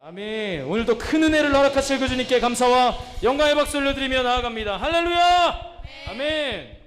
아멘. 오늘도 큰 은혜를 허락하실 그 주님께 감사와 영광의 박수 올려드리며 나아갑니다. 할렐루야. 아멘.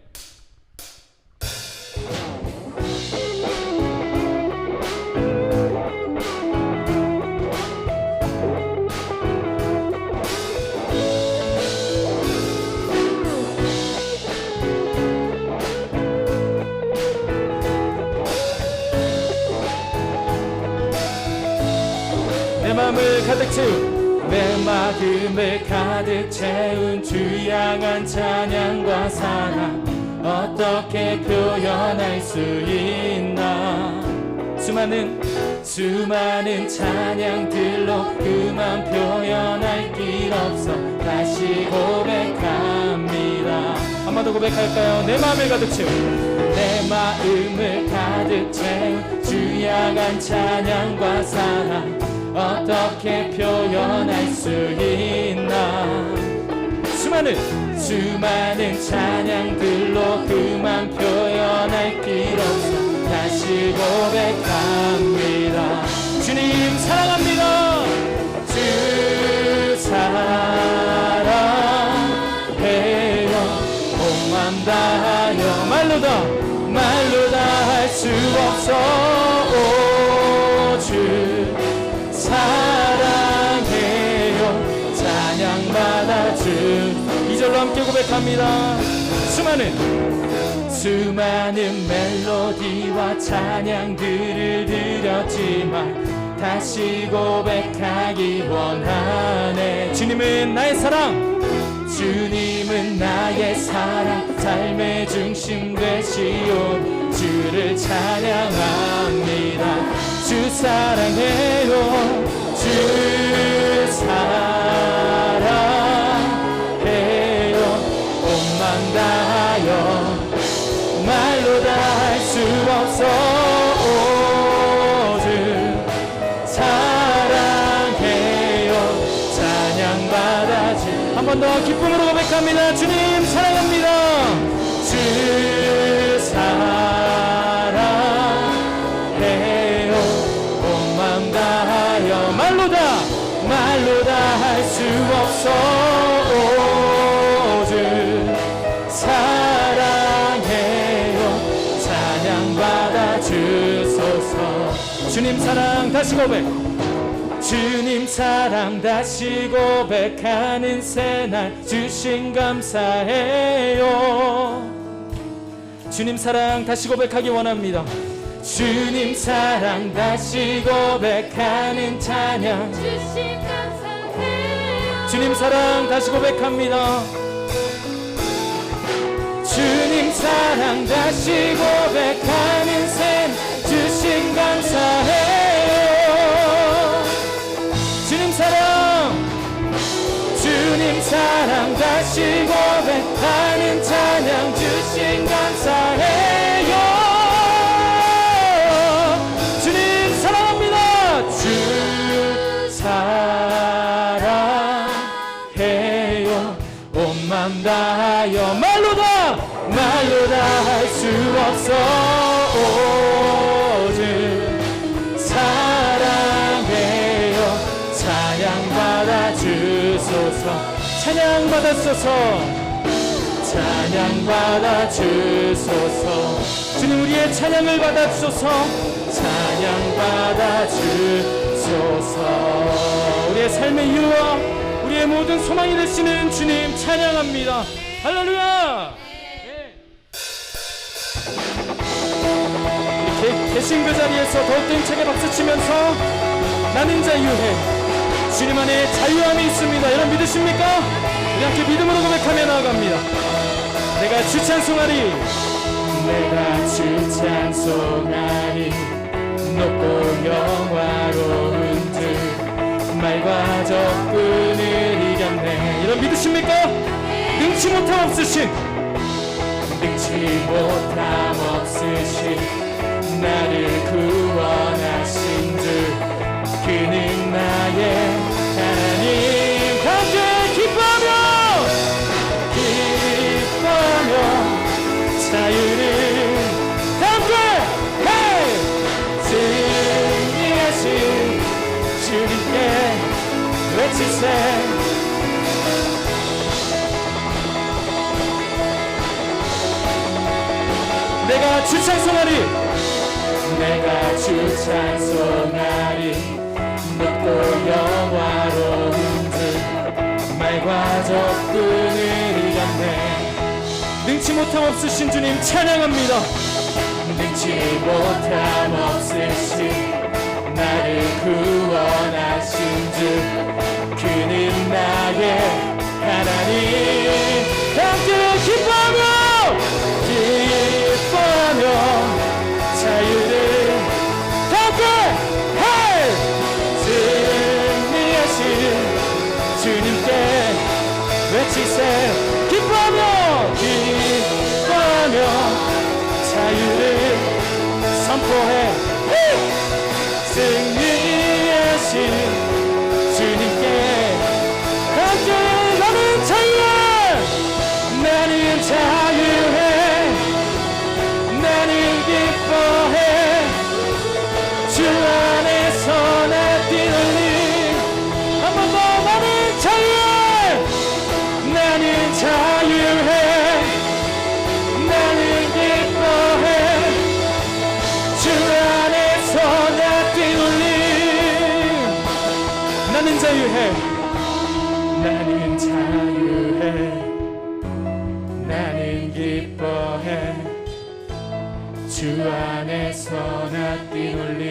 내 마음을 가득 채운 내 마음을 가득 채운 주 향한 찬양과 사랑 어떻게 표현할 수 있나. 수많은 찬양들로 그만 표현할 길 없어 다시 고백합니다. 한 번 더 고백할까요? 내 마음을 가득 채운 내 마음을 가득 채운 주 향한 찬양과 사랑 어떻게 표현할 수 있나. 수많은 찬양들로 그만 표현할 길 없어 다시 고백합니다. 주님 사랑합니다. 주 사랑해요. 온 맘 다하여 말로 다 할 수 없어. 오 주 사랑해요. 찬양받아 주. 이절로 함께 고백합니다. 수많은 멜로디와 찬양들을 드렸지만 다시 고백하기 원하네. 주님은 나의 사랑, 주님은 나의 사랑, 삶의 중심 되시오. 주를 찬양합니다. 주 사랑해요. 주 사랑해요. 온 맘 다하여 말로 다 할 수 없어. 오 주 사랑해요. 찬양받아 주. 한 번 더 기쁨으로 고백합니다. 주님 사랑합니다. 주 사랑해요. 온 맘 다하여 말로 다 할 수 없어. 오 주 사랑해요. 찬양받아 주소서. 주님 사랑 다시 고백. 주님 사랑 다시 고백하는 새날 주신 감사해요. 주님 사랑 다시 고백하기 원합니다. 주님 사랑 다시 고백하는 찬양 주신 감사해요. 주님 사랑 다시 고백합니다. 주님 사랑 다시 고백하는 샘 주신 감사해요. 주님 사랑 다시 고백하는 찬양 주신 감사해요. 주님 사랑합니다. 주 사랑해요. 온 맘 다하여 말로 다 할 수 없어. 오 주 사랑해요. 찬양받아 주소서. 찬양받아 주소서. 주님 우리의 찬양을 받아 주소서. 찬양받아 주소서. 우리의 삶의 이유와 우리의 모든 소망이 되시는 주님 찬양합니다. 할렐루야. 계신 그 자리에서 더욱더 힘차게 박수치면서 나는 자유해. 주님 안에 자유함이 있습니다. 여러분 믿으십니까? 우리 함께 믿음으로 고백하며 나아갑니다. 내가 주 찬송하리. 내가 주 찬송하리. 높고 영화로운 주 말과 적군을 이겼네. 여러분 믿으십니까? 능치 못함 없으신 나를 구원하신 주 그는 나의 하나님. 함께 기뻐하며 자유를 함께 승리하신 주님께 내가 주 찬송하리 내가 주 찬송하리 높고 영화로운 주 말과 적군을 이겼네 능치 못함 없으신 주님 찬양합니다 능치 못함 없으신 나를 구원하신 주 그는 나의 하나님 함께 기뻐하며 자유를 함께 할 승리하신 주님께 외치세 기뻐하며 자유를 선포해 승리하신 주님께 함께 나는 자유해 나는 자유해 나는 기뻐해 주 안에서 나 뛰놀림 한 번 더 나는 자유해 나는 자유해 나는 기뻐해 주 안에서 나 뛰놀림 나는 자유해 나는 자유해 나는 기뻐해 주 안에서 나 뛰놀림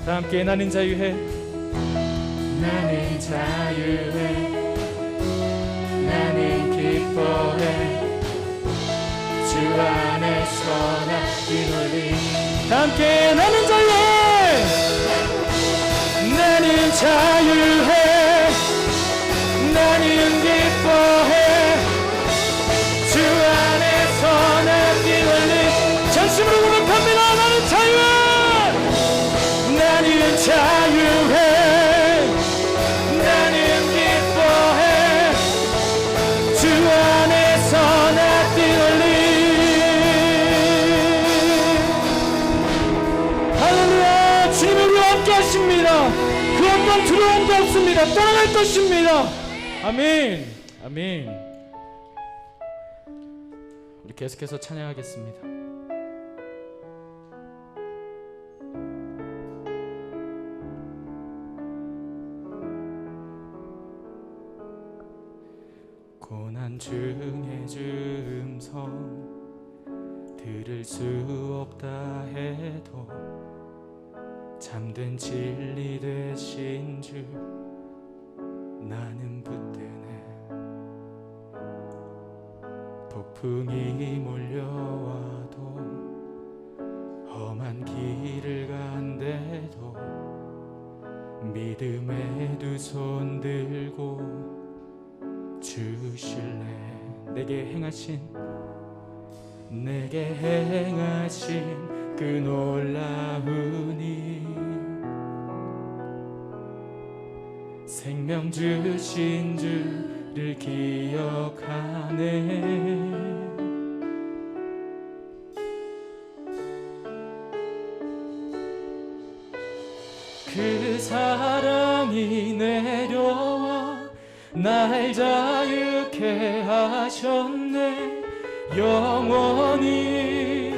다 함께 나는 자유해 나는 자유해 나는 기뻐해 주 안에서 나 뛰놀림 다 함께 나는 자유해 나는 자유해 나는 기뻐해 주 안에서 나 뛰놀림 전심으로 고백합니다 나는 자유해 나는 자유해 나는 기뻐해 주 안에서 나 뛰놀림 할렐루야 주님이 우리와 함께 하십니다 그 어떤 두려움도 없습니다 떠나갈 것입니다 아멘 아멘 우리 계속해서 찬양하겠습니다 고난 중에 주 음성 들을 수 없다 해도 잠든 진리 되신 주 나는 붙드네 폭풍이 몰려와도 험한 길을 간대도 믿음의 두 손 들고 주실래 내게 행하신 그 놀라운 일 생명 주신 주를 기억하네 그 사랑이 내려와 날 자유케 하셨네 영원히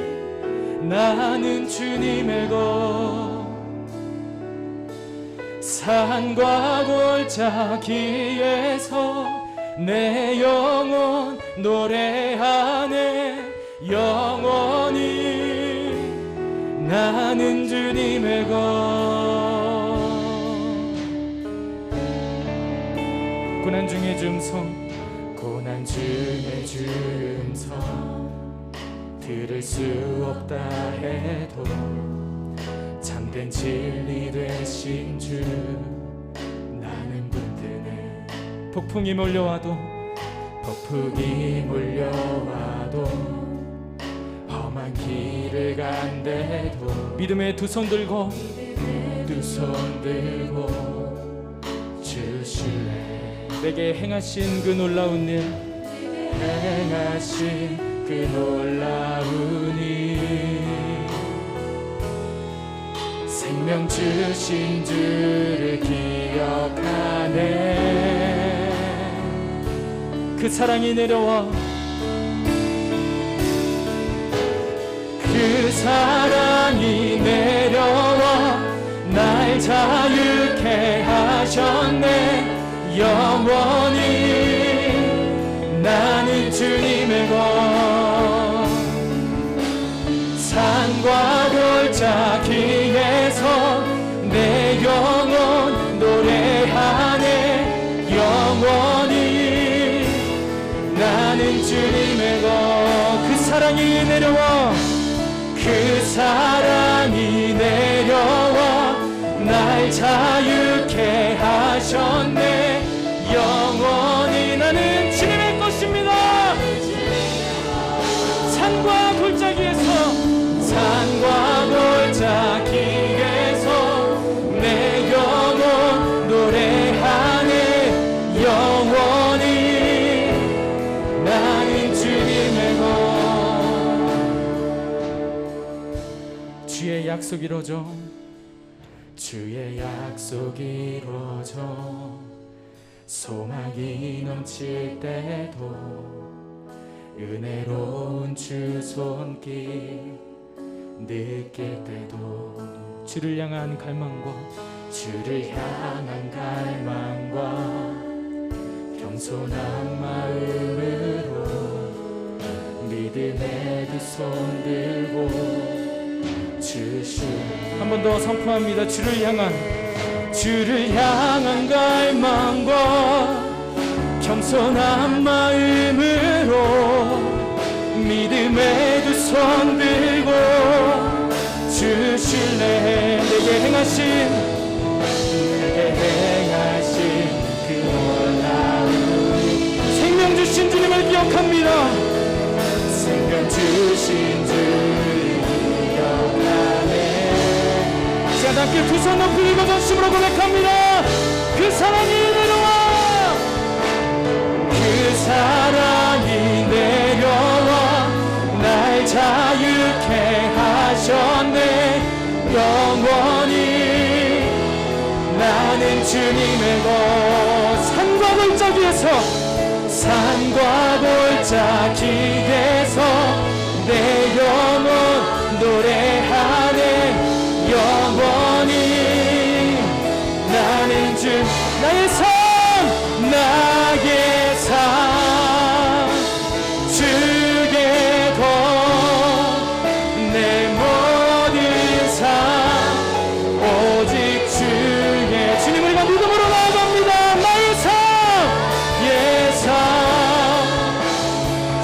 나는 주님의 것 산과 골짜기에서 내 영혼 노래하네 영원히 나는 주님의 것 고난 중에 주 음성 고난 중에 주 음성 들을 수 없다 해도 참된 진리 되신 주 나는 붙드네 폭풍이 몰려와도 험한 길을 간대도 믿음의 두 손 들고 두 손 들고 주실래 내게 행하신 그 놀라운 일 행하신 그 놀라운 일 생명 주신 주를 기억하네 그 사랑이 내려와 그 사랑이 내려와 날 자유케 하셨네. 영원히 나는 주님의 것. 산과 골짜기에서 내 영혼 노래하네. 영원히 나는 주님의 것. 그 사랑이 내려와 그 사랑이 내려와 날 자유케 하셨네. 영원히 나는 주님의 것입니다. 산과 골짜기에서 산과 골짜기에서 내 영혼 노래하네. 영원히 나는 주님의 것. 주의 약속 이루어져. 주의 약속 이루어져 소망이 넘칠 때도 은혜로운 주 손길 느낄 때도 주를 향한 갈망과 주를 향한 갈망과 겸손한 마음으로 믿음의 두 손 들고 한 번 더 선포합니다. 주를 향한 갈망과 겸손한 마음으로 믿음의 두 손 들고 주실래. 내게 행하신 그 놀라운 생명 주신 주님을 기억합니다. 생명 주신 주를 기억하네. 자, 함께 두 손 높이 들고 전심으로 고백합니다. 그 사랑이 내려와 그 사랑이 내려와 날 자유케 하셨네. 영원히 나는 주님의 것. 산과 골짜기에서 내 영혼 노래하네. 영원히 나는 주 나의 삶 주의 것 내 모든 삶 오직 주의 주님 우리가 믿음으로 나아갑니다. 나의 삶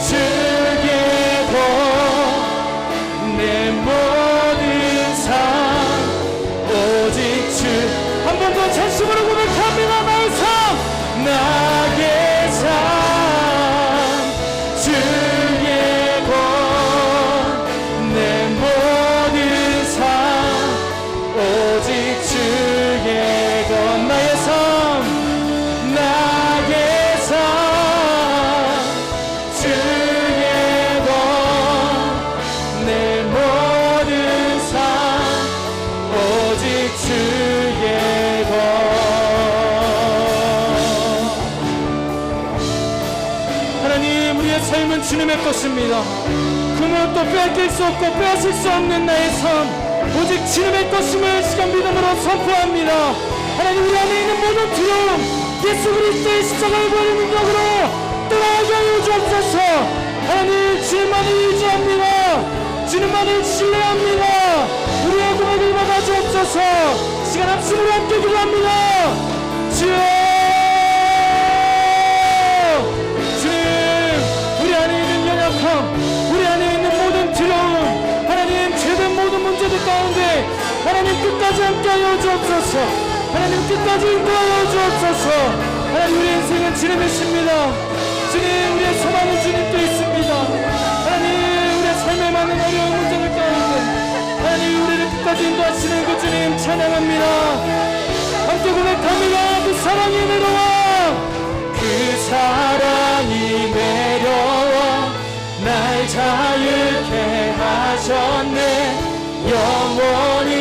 주의 것 내 모든 삶 오직 주. 한 번 더 전심으로 고백합니다. 나의 삶 주의 것 내 모든 삶 오직 주의 것. 나의 삶 주의 것 내 모든 삶 오직 주의 것. 하나님 우리의 삶은 주님의 것입니다. 그 무엇도 빼앗길 수 없고 빼앗을 수 없는 나의 삶 오직 주님의 것임을 시간 믿음으로 선포합니다. 하나님 우리 안에 있는 모든 두려움 예수 그리스도의 십자가의 보혈 능력으로 떠나게 하여 주옵소서. 하나님 주님만을 의지합니다. 주님만을 신뢰합니다. 우리의 고백을 받아 주옵소서. 시간 합심으로 함께 기도합니다. 주여 우리 안에 있는 연약함 우리 안에 있는 모든 두려움 하나님 죄된 모든 문제들 가운데 하나님 끝까지 함께하여 주옵소서. 하나님 끝까지 인도하여 주옵소서. 하나님 우리 인생은 주님이십니다. 주님 우리의 소망은 주님께 있습니다. 하나님 우리의 삶에 많은 어려운 문제들 가운데 하나님 우리를 끝까지 인도하시는 그 주님 찬양합니다. 함께 고백합니다. 그 사랑이 내려와 그 사랑이 내려와 날 자유케 하셨네. 영원히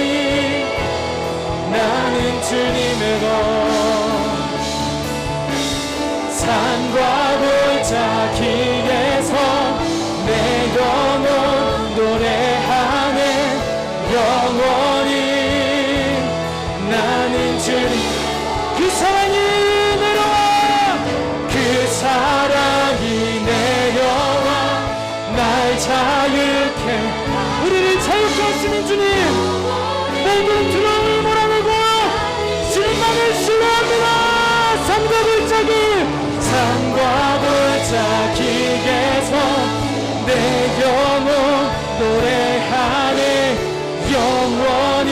나는 주님의 것. 산과 골짜기에서 내 영혼 노래하 영원히 나는 주님 그 사랑이 내려와 그 사랑이 내려와 날 자유케 우리를 자유케 하시는 주님 모든 두려움을 몰아내고 주님만을 신뢰합니다. 삶과 골짜기에서 내 영혼 노래하네 영원히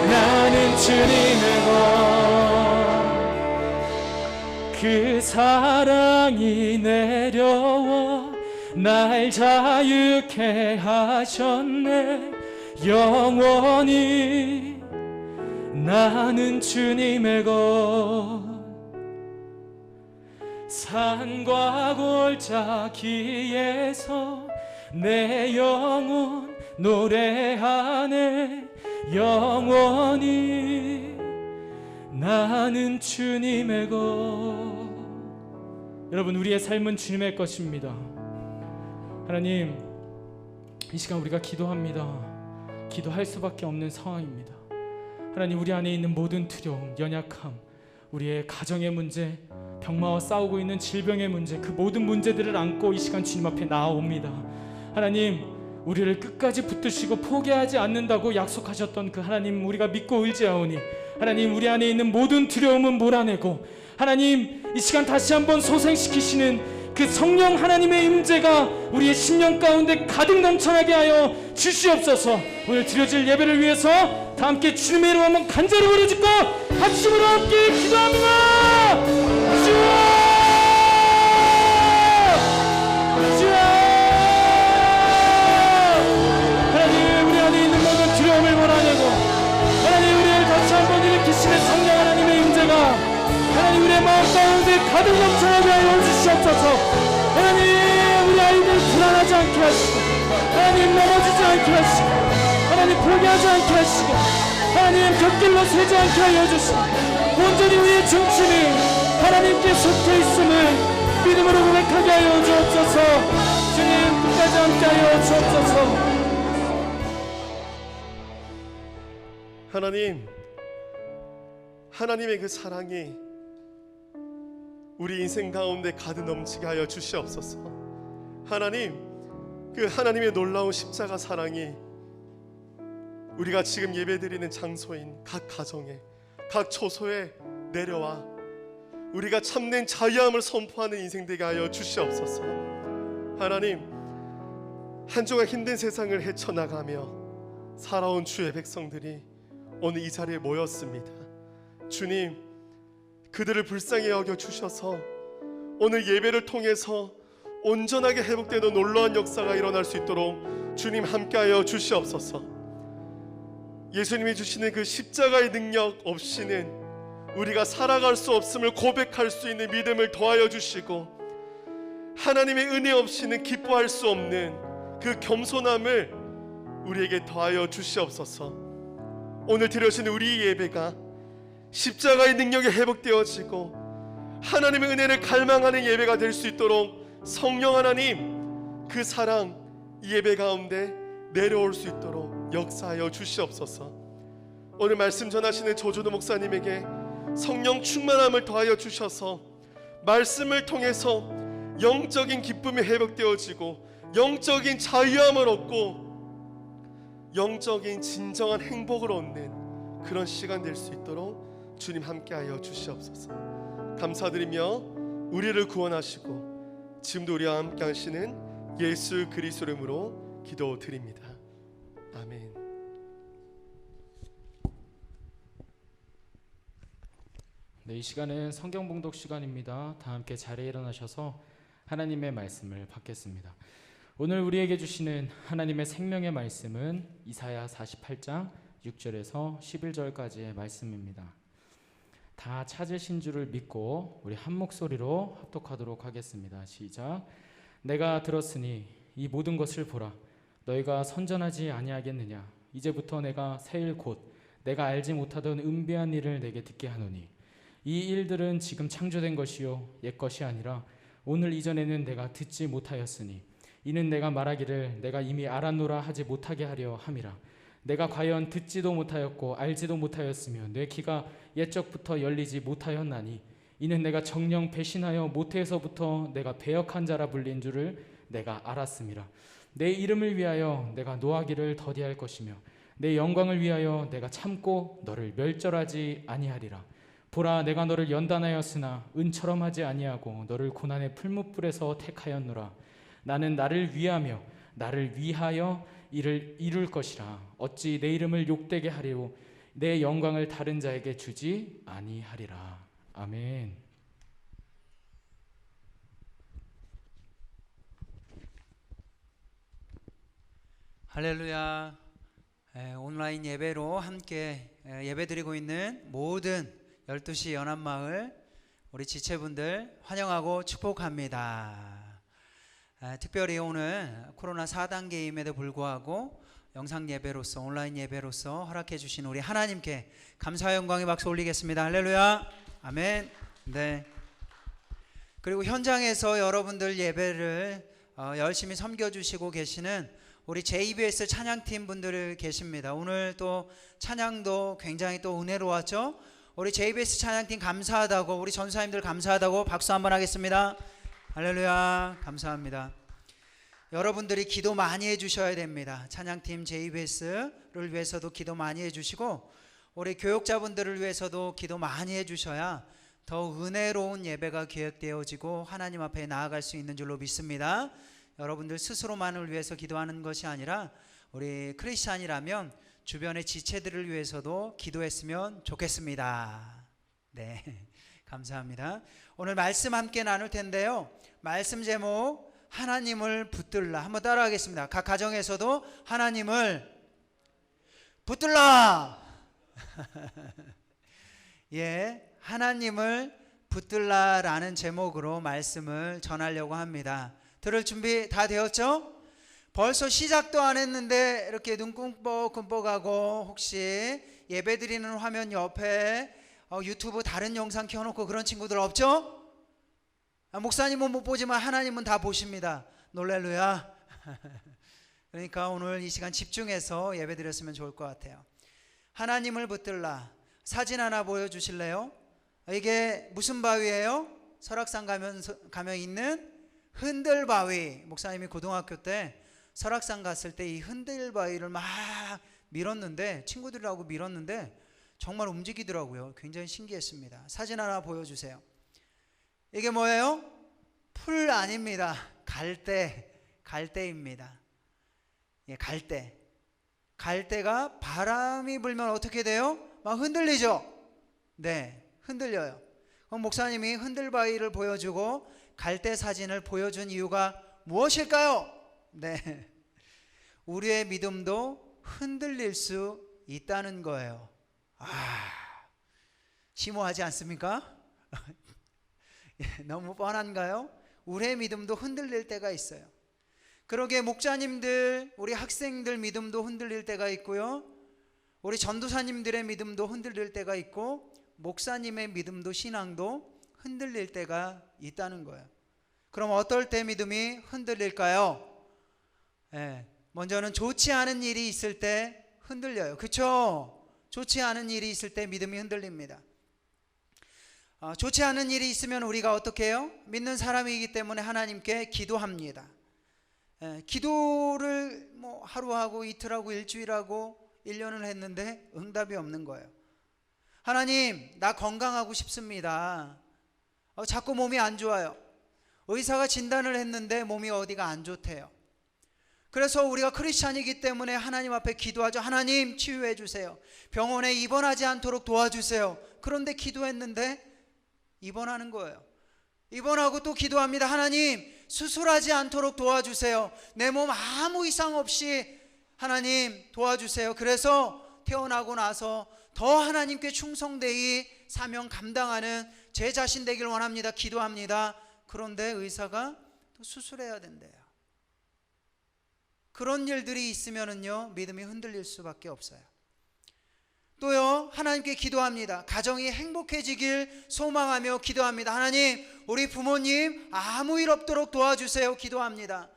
나는 주님의 것 그 사랑이 내려와 날 자유케 하셨네 영원히 나는 주님의 것 산과 골짜기에서 내 영혼 노래하네 영원히 나는 주님의 것 여러분 우리의 삶은 주님의 것입니다. 하나님 이 시간 우리가 기도합니다. 기도할 수밖에 없는 상황입니다. 하나님 우리 안에 있는 모든 두려움, 연약함, 우리의 가정의 문제, 병마와 싸우고 있는 질병의 문제 그 모든 문제들을 안고 이 시간 주님 앞에 나아옵니다. 하나님 우리를 끝까지 붙드시고 포기하지 않는다고 약속하셨던 그 하나님 우리가 믿고 의지하오니 하나님 우리 안에 있는 모든 두려움은 몰아내고 하나님 이 시간 다시 한번 소생시키시는 그 성령 하나님의 임재가 우리의 심령 가운데 가득 넘쳐나게 하여 주시옵소서. 오늘 드려질 예배를 위해서 다 함께 주님의 이름 한번 간절히 부르짖고 합심으로 함께 기도합니다. 주여! 주여! 하나님 우리 안에 있는 모든 두려움을 몰아내고 하나님 우리를 다시 한번 일으키시는 성령 하나님의 임재가 하나님 우리의 마음 가운데 가득 넘쳐나게 하여 주시옵소서. 하나님 우리 아이들 불안하지 않게 하시고 하나님 넘어지지 않게 하시고 하나님 포기하지 않게 하시고 하나님 곁길로 새지 않게 하여 주시고 온전히 우리의 중심이 하나님께 속해 있음을 믿음으로 고백하게 하여 주옵소서. 주님 끝까지 함께 하여 주옵소서. 하나님의 그 사랑이 우리 인생 가운데 가득 넘치게 하여 주시옵소서. 하나님 그 하나님의 놀라운 십자가 사랑이 우리가 지금 예배드리는 장소인 각 가정에 각 초소에 내려와 우리가 참된 자유함을 선포하는 인생 되게 하여 주시옵소서. 하나님 한 주간 힘든 세상을 헤쳐나가며 살아온 주의 백성들이 오늘 이 자리에 모였습니다. 주님 그들을 불쌍히 여겨 주셔서 오늘 예배를 통해서 온전하게 회복되는 놀라운 역사가 일어날 수 있도록 주님 함께하여 주시옵소서. 예수님이 주시는 그 십자가의 능력 없이는 우리가 살아갈 수 없음을 고백할 수 있는 믿음을 더하여 주시고 하나님의 은혜 없이는 기뻐할 수 없는 그 겸손함을 우리에게 더하여 주시옵소서. 오늘 드려지는 우리 예배가 십자가의 능력이 회복되어지고 하나님의 은혜를 갈망하는 예배가 될 수 있도록 성령 하나님 그 사랑 이 예배 가운데 내려올 수 있도록 역사하여 주시옵소서. 오늘 말씀 전하시는 조준호 목사님에게 성령 충만함을 더하여 주셔서 말씀을 통해서 영적인 기쁨이 회복되어지고 영적인 자유함을 얻고 영적인 진정한 행복을 얻는 그런 시간 될 수 있도록 주님 함께하여 주시옵소서. 감사드리며 우리를 구원하시고 지금도 우리와 함께 하시는 예수 그리스도 이름으로 기도드립니다. 아멘. 네, 이 시간은 성경 봉독 시간입니다. 다 함께 자리에 일어나셔서 하나님의 말씀을 받겠습니다. 오늘 우리에게 주시는 하나님의 생명의 말씀은 이사야 48장 6절에서 11절까지의 말씀입니다. 다 찾으신 줄을 믿고 우리 한 목소리로 합독하도록 하겠습니다. 시작. 내가 들었으니 이 모든 것을 보라. 너희가 선전하지 아니하겠느냐. 이제부터 내가 새 일 곧 내가 알지 못하던 은비한 일을 내게 듣게 하노니 이 일들은 지금 창조된 것이요 옛 것이 아니라 오늘 이전에는 내가 듣지 못하였으니 이는 내가 말하기를 내가 이미 알았노라 하지 못하게 하려 함이라. 내가 과연 듣지도 못하였고 알지도 못하였으며 내 귀가 옛적부터 열리지 못하였나니 이는 내가 정녕 배신하여 모태에서부터 내가 배역한 자라 불린 줄을 내가 알았음이라. 내 이름을 위하여 내가 노하기를 더디할 것이며 내 영광을 위하여 내가 참고 너를 멸절하지 아니하리라. 보라, 내가 너를 연단하였으나 은처럼 하지 아니하고 너를 고난의 풀무불에서 택하였노라. 나는 나를 위하며 나를 위하여 이를 이룰 것이라. 어찌 내 이름을 욕되게 하리오 내 영광을 다른 자에게 주지 아니하리라. 아멘. 할렐루야. 온라인 예배로 함께 예배드리고 있는 모든 12시 연합마을 우리 지체분들 환영하고 축복합니다. 특별히 오늘 코로나 4단계임에도 불구하고 영상 예배로서 온라인 예배로서 허락해 주신 우리 하나님께 감사와 영광의 박수 올리겠습니다. 할렐루야. 아멘. 네. 그리고 현장에서 여러분들 예배를 열심히 섬겨주시고 계시는 우리 JBS 찬양팀 분들 계십니다. 오늘 또 찬양도 굉장히 또 은혜로웠죠. 우리 JBS 찬양팀 감사하다고, 우리 전사님들 감사하다고 박수 한번 하겠습니다. 할렐루야. 감사합니다. 여러분들이 기도 많이 해주셔야 됩니다. 찬양팀 JBS를 위해서도 기도 많이 해주시고 우리 교육자분들을 위해서도 기도 많이 해주셔야 더 은혜로운 예배가 기획되어지고 하나님 앞에 나아갈 수 있는 줄로 믿습니다. 여러분들 스스로만을 위해서 기도하는 것이 아니라 우리 크리스찬이라면 주변의 지체들을 위해서도 기도했으면 좋겠습니다. 네, 감사합니다. 오늘 말씀 함께 나눌 텐데요. 말씀 제목 하나님을 붙들라. 한번 따라하겠습니다. 각 가정에서도 하나님을 붙들라. 예, 하나님을 붙들라라는 제목으로 말씀을 전하려고 합니다. 들을 준비 다 되었죠? 벌써 시작도 안 했는데 이렇게 눈 끔뻑끔뻑하고 혹시 예배드리는 화면 옆에 유튜브 다른 영상 켜놓고 그런 친구들 없죠? 목사님은 못 보지만 하나님은 다 보십니다. 놀랄루야. 그러니까 오늘 이 시간 집중해서 예배드렸으면 좋을 것 같아요. 하나님을 붙들라. 사진 하나 보여주실래요? 이게 무슨 바위예요? 설악산 가면 있는 흔들바위. 목사님이 고등학교 때 설악산 갔을 때 이 흔들바위를 막 밀었는데, 친구들하고 밀었는데 정말 움직이더라고요. 굉장히 신기했습니다. 사진 하나 보여주세요. 이게 뭐예요? 풀 아닙니다. 갈대입니다. 예, 갈대가 바람이 불면 어떻게 돼요? 막 흔들리죠? 네, 흔들려요. 그럼 목사님이 흔들바위를 보여주고 갈대 사진을 보여준 이유가 무엇일까요? 네, 우리의 믿음도 흔들릴 수 있다는 거예요. 심오하지 않습니까? 너무 뻔한가요? 우리의 믿음도 흔들릴 때가 있어요. 그러게 목자님들, 우리 학생들 믿음도 흔들릴 때가 있고요. 우리 전도사님들의 믿음도 흔들릴 때가 있고 목사님의 믿음도, 신앙도 흔들릴 때가 있다는 거예요. 그럼 어떨 때 믿음이 흔들릴까요? 먼저는 좋지 않은 일이 있을 때 흔들려요. 그렇죠? 좋지 않은 일이 있을 때 믿음이 흔들립니다. 좋지 않은 일이 있으면 우리가 어떻게 해요? 믿는 사람이기 때문에 하나님께 기도합니다. 기도를 뭐 하루하고 이틀하고 일주일하고 1년을 했는데 응답이 없는 거예요. 하나님, 나 건강하고 싶습니다. 자꾸 몸이 안 좋아요. 의사가 진단을 했는데 몸이 어디가 안 좋대요. 그래서 우리가 크리스찬이기 때문에 하나님 앞에 기도하죠. 하나님, 치유해 주세요. 병원에 입원하지 않도록 도와주세요. 그런데 기도했는데 입원하는 거예요. 입원하고 또 기도합니다. 하나님, 수술하지 않도록 도와주세요. 내 몸 아무 이상 없이 하나님 도와주세요. 그래서 태어나고 나서 더 하나님께 충성되이 사명 감당하는 제 자신 되길 원합니다. 기도합니다. 그런데 의사가 또 수술해야 된대요. 그런 일들이 있으면은요, 믿음이 흔들릴 수밖에 없어요. 또요, 하나님께 기도합니다. 가정이 행복해지길 소망하며 기도합니다. 하나님, 우리 부모님 아무 일 없도록 도와주세요. 기도합니다.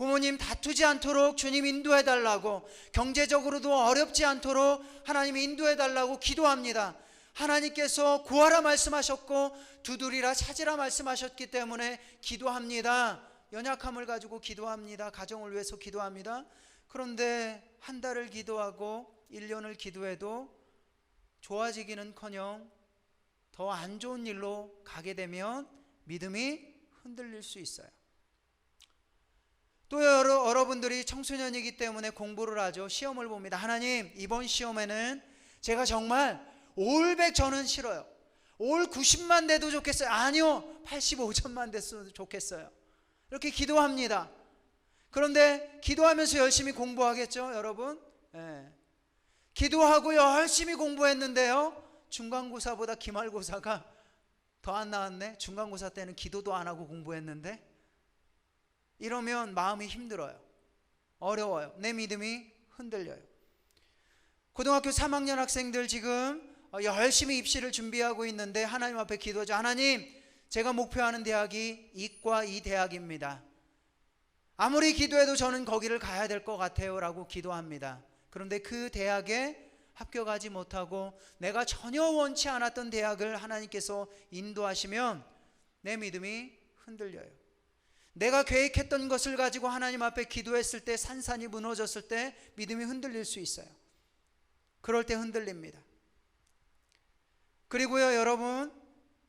부모님 다투지 않도록 주님 인도해 달라고, 경제적으로도 어렵지 않도록 하나님 인도해 달라고 기도합니다. 하나님께서 구하라 말씀하셨고 두드리라 찾으라 말씀하셨기 때문에 기도합니다. 연약함을 가지고 기도합니다. 가정을 위해서 기도합니다. 그런데 한 달을 기도하고 1년을 기도해도 좋아지기는커녕 더 안 좋은 일로 가게 되면 믿음이 흔들릴 수 있어요. 또 여러분들이 청소년이기 때문에 공부를 하죠. 시험을 봅니다. 하나님, 이번 시험에는 제가 정말 올 100 저는 싫어요. 올 90만 돼도 좋겠어요. 아니요, 85점만 됐어도 좋겠어요. 이렇게 기도합니다. 그런데 기도하면서 열심히 공부하겠죠, 여러분? 네. 기도하고 열심히 공부했는데요, 중간고사보다 기말고사가 더 안 나왔네. 중간고사 때는 기도도 안 하고 공부했는데. 이러면 마음이 힘들어요. 어려워요. 내 믿음이 흔들려요. 고등학교 3학년 학생들 지금 열심히 입시를 준비하고 있는데 하나님 앞에 기도하죠. 하나님, 제가 목표하는 대학이 이과 이 대학입니다. 아무리 기도해도 저는 거기를 가야 될 것 같아요 라고 기도합니다. 그런데 그 대학에 합격하지 못하고 내가 전혀 원치 않았던 대학을 하나님께서 인도하시면 내 믿음이 흔들려요. 내가 계획했던 것을 가지고 하나님 앞에 기도했을 때 산산이 무너졌을 때 믿음이 흔들릴 수 있어요. 그럴 때 흔들립니다. 그리고요, 여러분,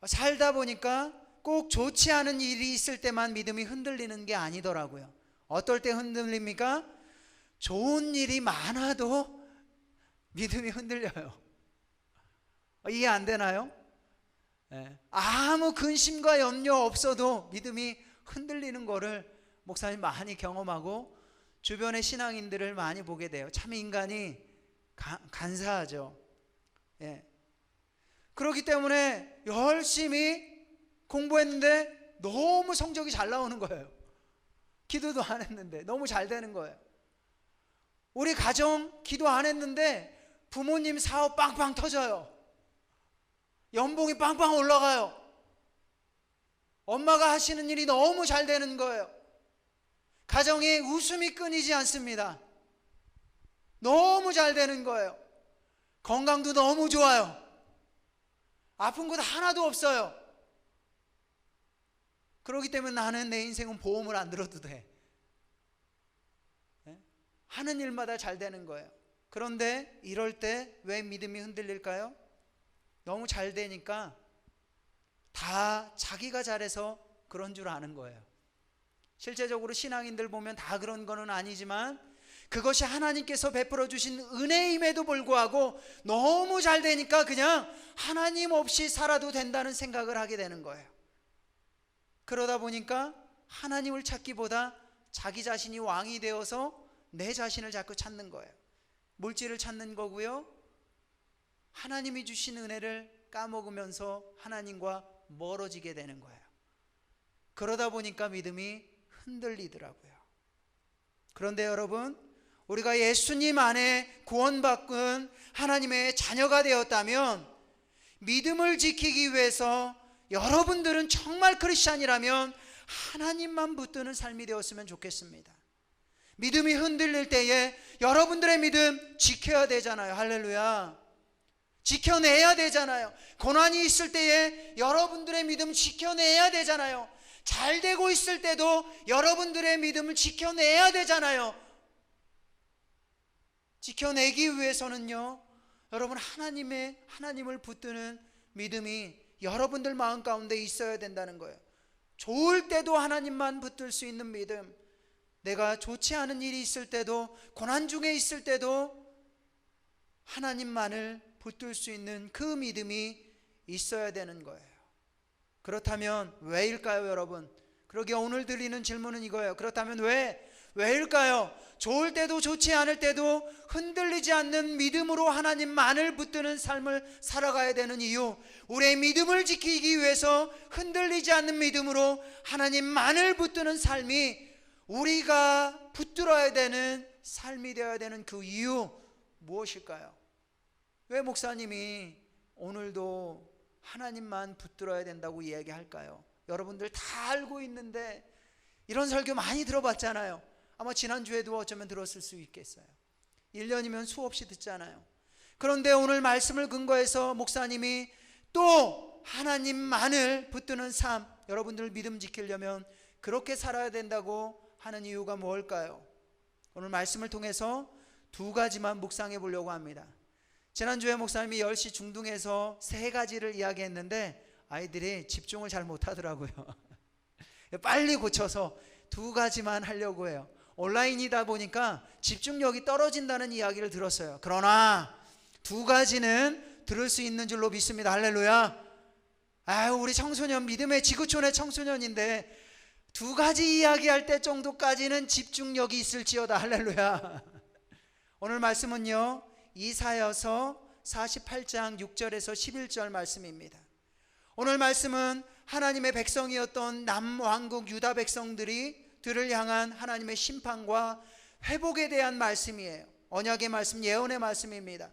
살다 보니까 꼭 좋지 않은 일이 있을 때만 믿음이 흔들리는 게 아니더라고요. 어떨 때 흔들립니까? 좋은 일이 많아도 믿음이 흔들려요. 이해 안 되나요? 네. 아무 근심과 염려 없어도 믿음이 흔들리는 거를 목사님 많이 경험하고 주변의 신앙인들을 많이 보게 돼요. 참 인간이 간사하죠. 예. 그렇기 때문에 열심히 공부했는데 너무 성적이 잘 나오는 거예요. 기도도 안 했는데 너무 잘 되는 거예요. 우리 가정 기도 안 했는데 부모님 사업 빵빵 터져요. 연봉이 빵빵 올라가요. 엄마가 하시는 일이 너무 잘 되는 거예요. 가정에 웃음이 끊이지 않습니다. 너무 잘 되는 거예요. 건강도 너무 좋아요. 아픈 것 하나도 없어요. 그렇기 때문에 나는 내 인생은 보험을 안 들어도 돼. 하는 일마다 잘 되는 거예요. 그런데 이럴 때 왜 믿음이 흔들릴까요? 너무 잘 되니까 다 자기가 잘해서 그런 줄 아는 거예요. 실제적으로 신앙인들 보면 다 그런 거는 아니지만 그것이 하나님께서 베풀어 주신 은혜임에도 불구하고 너무 잘 되니까 그냥 하나님 없이 살아도 된다는 생각을 하게 되는 거예요. 그러다 보니까 하나님을 찾기보다 자기 자신이 왕이 되어서 내 자신을 자꾸 찾는 거예요. 물질을 찾는 거고요. 하나님이 주신 은혜를 까먹으면서 하나님과 멀어지게 되는 거예요. 그러다 보니까 믿음이 흔들리더라고요. 그런데 여러분, 우리가 예수님 안에 구원받은 하나님의 자녀가 되었다면 믿음을 지키기 위해서 여러분들은 정말 크리스찬이라면 하나님만 붙드는 삶이 되었으면 좋겠습니다. 믿음이 흔들릴 때에 여러분들의 믿음 지켜야 되잖아요. 할렐루야. 지켜내야 되잖아요. 고난이 있을 때에 여러분들의 믿음 지켜내야 되잖아요. 잘 되고 있을 때도 여러분들의 믿음을 지켜내야 되잖아요. 지켜내기 위해서는요, 여러분 하나님을 붙드는 믿음이 여러분들 마음 가운데 있어야 된다는 거예요. 좋을 때도 하나님만 붙들 수 있는 믿음, 내가 좋지 않은 일이 있을 때도, 고난 중에 있을 때도 하나님만을 붙들 수 있는 그 믿음이 있어야 되는 거예요. 그렇다면 왜일까요, 여러분? 그러기에 오늘 드리는 질문은 이거예요. 그렇다면 왜일까요? 좋을 때도 좋지 않을 때도 흔들리지 않는 믿음으로 하나님만을 붙드는 삶을 살아가야 되는 이유, 우리의 믿음을 지키기 위해서 흔들리지 않는 믿음으로 하나님만을 붙드는 삶이 우리가 붙들어야 되는 삶이 되어야 되는 그 이유 무엇일까요? 왜 목사님이 오늘도 하나님만 붙들어야 된다고 이야기할까요? 여러분들 다 알고 있는데, 이런 설교 많이 들어봤잖아요. 아마 지난주에도 어쩌면 들었을 수 있겠어요. 1년이면 수없이 듣잖아요. 그런데 오늘 말씀을 근거해서 목사님이 또 하나님만을 붙드는 삶, 여러분들 믿음 지키려면 그렇게 살아야 된다고 하는 이유가 뭘까요? 오늘 말씀을 통해서 두 가지만 묵상해 보려고 합니다. 지난주에 목사님이 10시 중둥에서 세 가지를 이야기했는데 아이들이 집중을 잘 못하더라고요. 빨리 고쳐서 두 가지만 하려고 해요. 온라인이다 보니까 집중력이 떨어진다는 이야기를 들었어요. 그러나 두 가지는 들을 수 있는 줄로 믿습니다. 할렐루야. 아유, 우리 청소년, 믿음의 지구촌의 청소년인데 두 가지 이야기할 때 정도까지는 집중력이 있을지어다. 할렐루야. 오늘 말씀은요, 이사야서 48장 6절에서 11절 말씀입니다. 오늘 말씀은 하나님의 백성이었던 남왕국 유다 백성들이 들을 향한 하나님의 심판과 회복에 대한 말씀이에요. 언약의 말씀, 예언의 말씀입니다.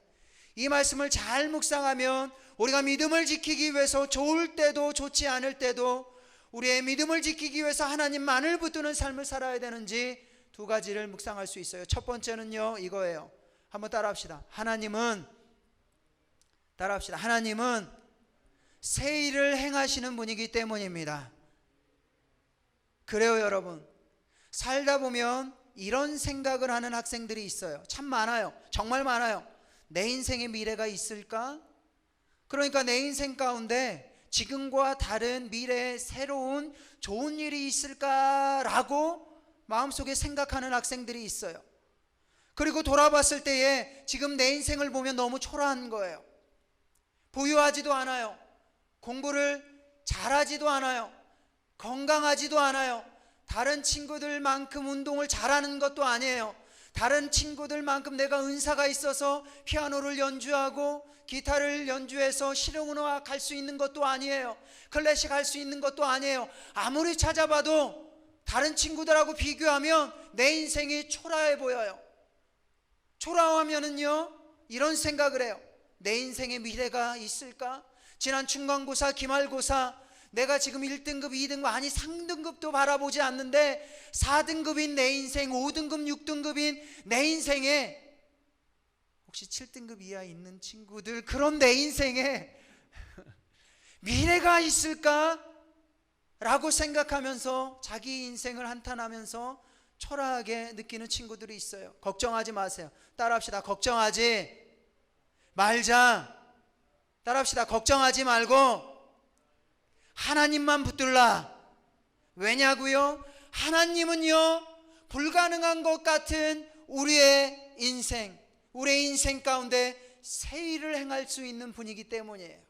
이 말씀을 잘 묵상하면 우리가 믿음을 지키기 위해서 좋을 때도 좋지 않을 때도 우리의 믿음을 지키기 위해서 하나님만을 붙드는 삶을 살아야 되는지 두 가지를 묵상할 수 있어요. 첫 번째는요, 이거예요. 한번 따라합시다. 하나님은 새 일을 행하시는 분이기 때문입니다. 그래요, 여러분. 살다 보면 이런 생각을 하는 학생들이 있어요. 참 많아요. 정말 많아요. 내 인생의 미래가 있을까? 그러니까 내 인생 가운데 지금과 다른 미래의 새로운 좋은 일이 있을까라고 마음속에 생각하는 학생들이 있어요. 그리고 돌아봤을 때에 지금 내 인생을 보면 너무 초라한 거예요. 부유하지도 않아요. 공부를 잘하지도 않아요. 건강하지도 않아요. 다른 친구들만큼 운동을 잘하는 것도 아니에요. 다른 친구들만큼 내가 은사가 있어서 피아노를 연주하고 기타를 연주해서 실용음악 할 수 있는 것도 아니에요. 클래식 할 수 있는 것도 아니에요. 아무리 찾아봐도 다른 친구들하고 비교하면 내 인생이 초라해 보여요. 초라하면은요, 이런 생각을 해요. 내 인생의 미래가 있을까? 지난 중간고사, 기말고사 내가 지금 1등급, 2등급, 아니 상등급도 바라보지 않는데 4등급인 내 인생, 5등급, 6등급인 내 인생에 혹시 7등급 이하 있는 친구들, 그런 내 인생에 미래가 있을까? 라고 생각하면서 자기 인생을 한탄하면서 초라하게 느끼는 친구들이 있어요. 걱정하지 마세요. 따라합시다. 걱정하지 말자. 따라합시다. 걱정하지 말고 하나님만 붙들라. 왜냐고요? 하나님은요, 불가능한 것 같은 우리의 인생 가운데 새 일을 행할 수 있는 분이기 때문이에요.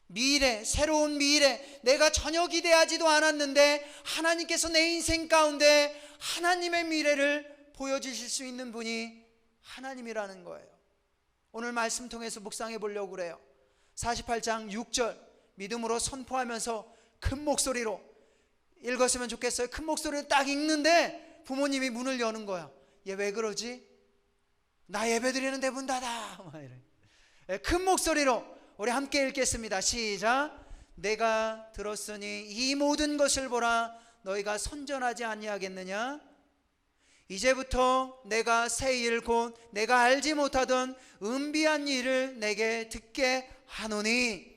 미래, 새로운 미래, 내가 전혀 기대하지도 않았는데 하나님께서 내 인생 가운데 하나님의 미래를 보여주실 수 있는 분이 하나님이라는 거예요. 오늘 말씀 통해서 묵상해 보려고 그래요. 48장 6절 믿음으로 선포하면서 큰 목소리로 읽었으면 좋겠어요. 큰 목소리로 딱 읽는데 부모님이 문을 여는 거야. 얘 왜 그러지? 나 예배 드리는데 문 닫아. 큰 목소리로 우리 함께 읽겠습니다. 시작. 내가 들었으니 이 모든 것을 보라. 너희가 선전하지 아니하겠느냐? 이제부터 내가 새 일 곧 내가 알지 못하던 은비한 일을 내게 듣게 하노니.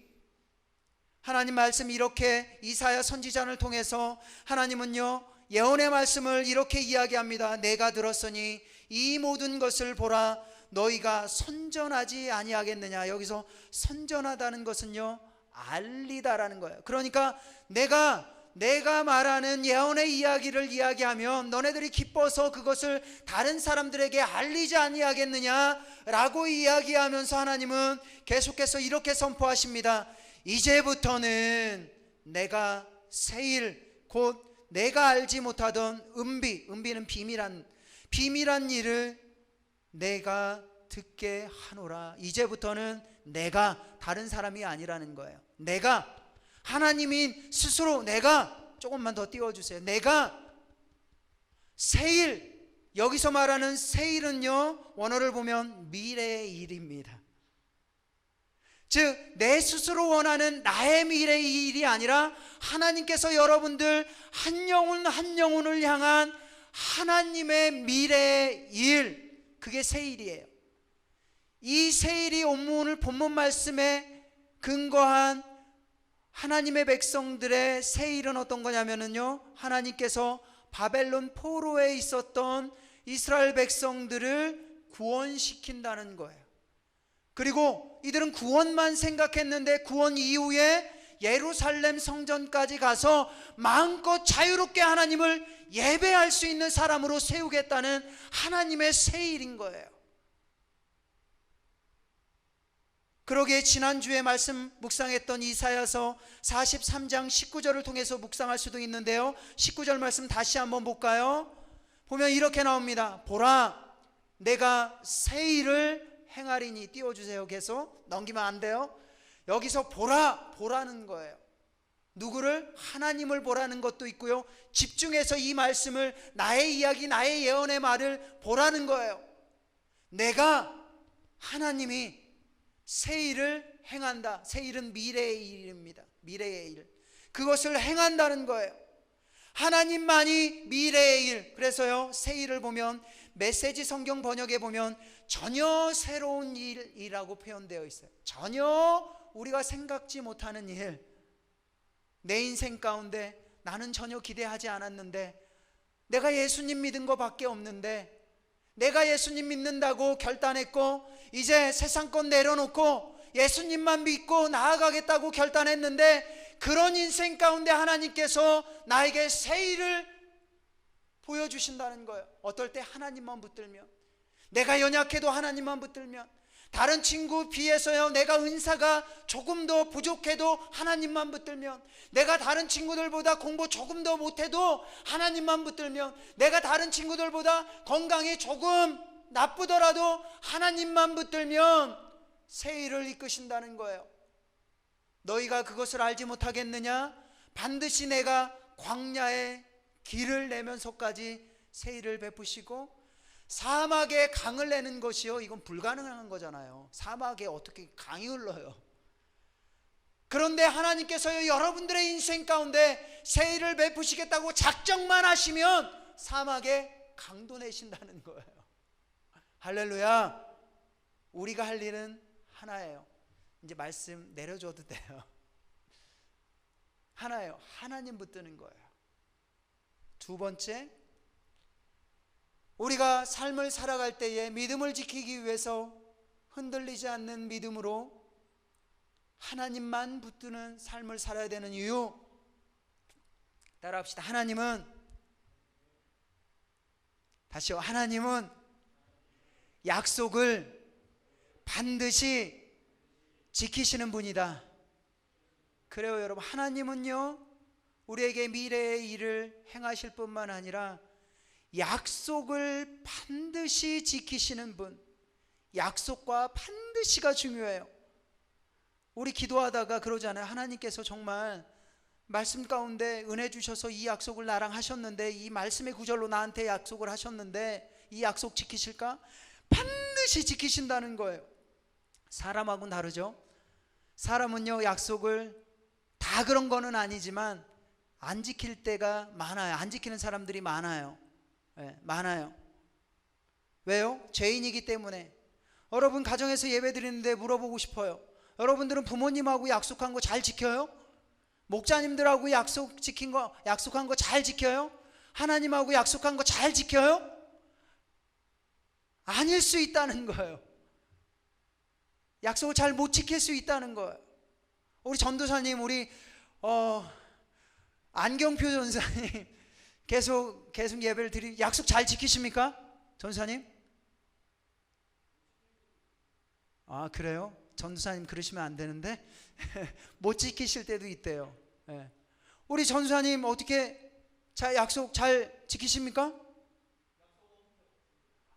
하나님 말씀 이렇게 이사야 선지자를 통해서 하나님은요, 예언의 말씀을 이렇게 이야기합니다. 내가 들었으니 이 모든 것을 보라. 너희가 선전하지 아니하겠느냐. 여기서 선전하다는 것은요, 알리다라는 거예요. 그러니까 내가 말하는 예언의 이야기를 이야기하면 너네들이 기뻐서 그것을 다른 사람들에게 알리지 아니하겠느냐라고 이야기하면서 하나님은 계속해서 이렇게 선포하십니다. 이제부터는 내가 새 일 곧 내가 알지 못하던 은비는 비밀한 일을 내가 듣게 하노라. 이제부터는 내가, 다른 사람이 아니라는 거예요. 내가, 하나님인 스스로 내가, 조금만 더 띄워주세요. 내가 새 일, 여기서 말하는 새 일은요, 원어를 보면 미래의 일입니다. 즉 내 스스로 원하는 나의 미래의 일이 아니라 하나님께서 여러분들 한 영혼 한 영혼을 향한 하나님의 미래의 일, 그게 세일이에요. 이 세일이 오늘 본문 말씀에 근거한 하나님의 백성들의 세일은 어떤 거냐면요, 하나님께서 바벨론 포로에 있었던 이스라엘 백성들을 구원시킨다는 거예요. 그리고 이들은 구원만 생각했는데 구원 이후에 예루살렘 성전까지 가서 마음껏 자유롭게 하나님을 예배할 수 있는 사람으로 세우겠다는 하나님의 세일인 거예요. 그러기에 지난주에 말씀 묵상했던 이사야서 43장 19절을 통해서 묵상할 수도 있는데요, 19절 말씀 다시 한번 볼까요? 보면 이렇게 나옵니다. 보라, 내가 세일을 행하리니. 띄워주세요. 계속 넘기면 안 돼요. 여기서 보라는 거예요. 누구를? 하나님을 보라는 것도 있고요, 집중해서 이 말씀을, 나의 이야기, 나의 예언의 말을 보라는 거예요. 내가, 하나님이 세일을 행한다. 세일은 미래의 일입니다. 미래의 일, 그것을 행한다는 거예요. 하나님만이 미래의 일. 그래서요, 세일을 보면 메시지 성경 번역에 보면 전혀 새로운 일이라고 표현되어 있어요. 전혀 우리가 생각지 못하는 일. 내 인생 가운데 나는 전혀 기대하지 않았는데, 내가 예수님 믿은 것밖에 없는데, 내가 예수님 믿는다고 결단했고 이제 세상 것 내려놓고 예수님만 믿고 나아가겠다고 결단했는데, 그런 인생 가운데 하나님께서 나에게 세일을 보여주신다는 거예요. 어떨 때 하나님만 붙들면, 내가 연약해도 하나님만 붙들면, 다른 친구 비해서요 내가 은사가 조금 더 부족해도 하나님만 붙들면, 내가 다른 친구들보다 공부 조금 더 못해도 하나님만 붙들면, 내가 다른 친구들보다 건강이 조금 나쁘더라도 하나님만 붙들면 세일을 이끄신다는 거예요. 너희가 그것을 알지 못하겠느냐? 반드시 내가 광야에 길을 내면서까지 세일을 베푸시고, 사막에 강을 내는 것이요, 이건 불가능한 거잖아요. 사막에 어떻게 강이 흘러요? 그런데 하나님께서요 여러분들의 인생 가운데 세일을 베푸시겠다고 작정만 하시면 사막에 강도 내신다는 거예요. 할렐루야. 우리가 할 일은 하나예요. 이제 말씀 내려줘도 돼요. 하나예요. 하나님 붙드는 거예요. 두 번째, 우리가 삶을 살아갈 때에 믿음을 지키기 위해서 흔들리지 않는 믿음으로 하나님만 붙드는 삶을 살아야 되는 이유, 따라합시다. 다시요. 하나님은 약속을 반드시 지키시는 분이다. 그래요 여러분, 하나님은요 우리에게 미래의 일을 행하실 뿐만 아니라 약속을 반드시 지키시는 분, 약속과 반드시가 중요해요. 우리 기도하다가 그러잖아요. 하나님께서 정말 말씀 가운데 은혜 주셔서 이 약속을 나랑 하셨는데, 이 말씀의 구절로 나한테 약속을 하셨는데 이 약속 지키실까? 반드시 지키신다는 거예요. 사람하고는 다르죠. 사람은요 약속을 다 그런 거는 아니지만 안 지킬 때가 많아요. 안 지키는 사람들이 많아요. 네, 많아요. 왜요? 죄인이기 때문에. 여러분 가정에서 예배 드리는데 물어보고 싶어요. 여러분들은 부모님하고 약속한 거 잘 지켜요? 목자님들하고 약속한 거 잘 지켜요? 하나님하고 약속한 거 잘 지켜요? 아닐 수 있다는 거예요. 약속을 잘 못 지킬 수 있다는 거예요. 우리 전도사님, 우리 안경표 전사님 계속 예배를 드리, 약속 잘 지키십니까? 전사님? 아 그래요? 전도사님 그러시면 안 되는데 못 지키실 때도 있대요. 네. 우리 전도사님 어떻게 약속 잘 지키십니까?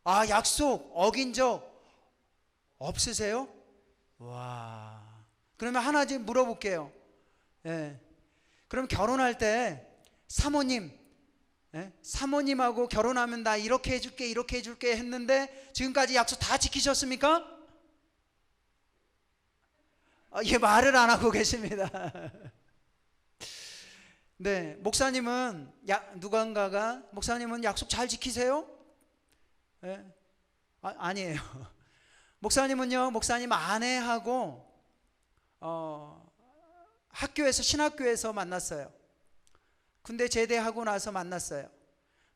아 약속 어긴 적 없으세요? 와, 그러면 하나 좀 물어볼게요. 네. 그럼 결혼할 때 사모님하고 결혼하면 나 이렇게 해줄게 했는데 지금까지 약속 다 지키셨습니까? 말을 안 하고 계십니다. 네, 목사님은 누군가가 목사님은 약속 잘 지키세요? 네? 아니에요. 목사님은요, 목사님 아내하고 학교에서 신학교에서 만났어요. 군대 제대하고 나서 만났어요.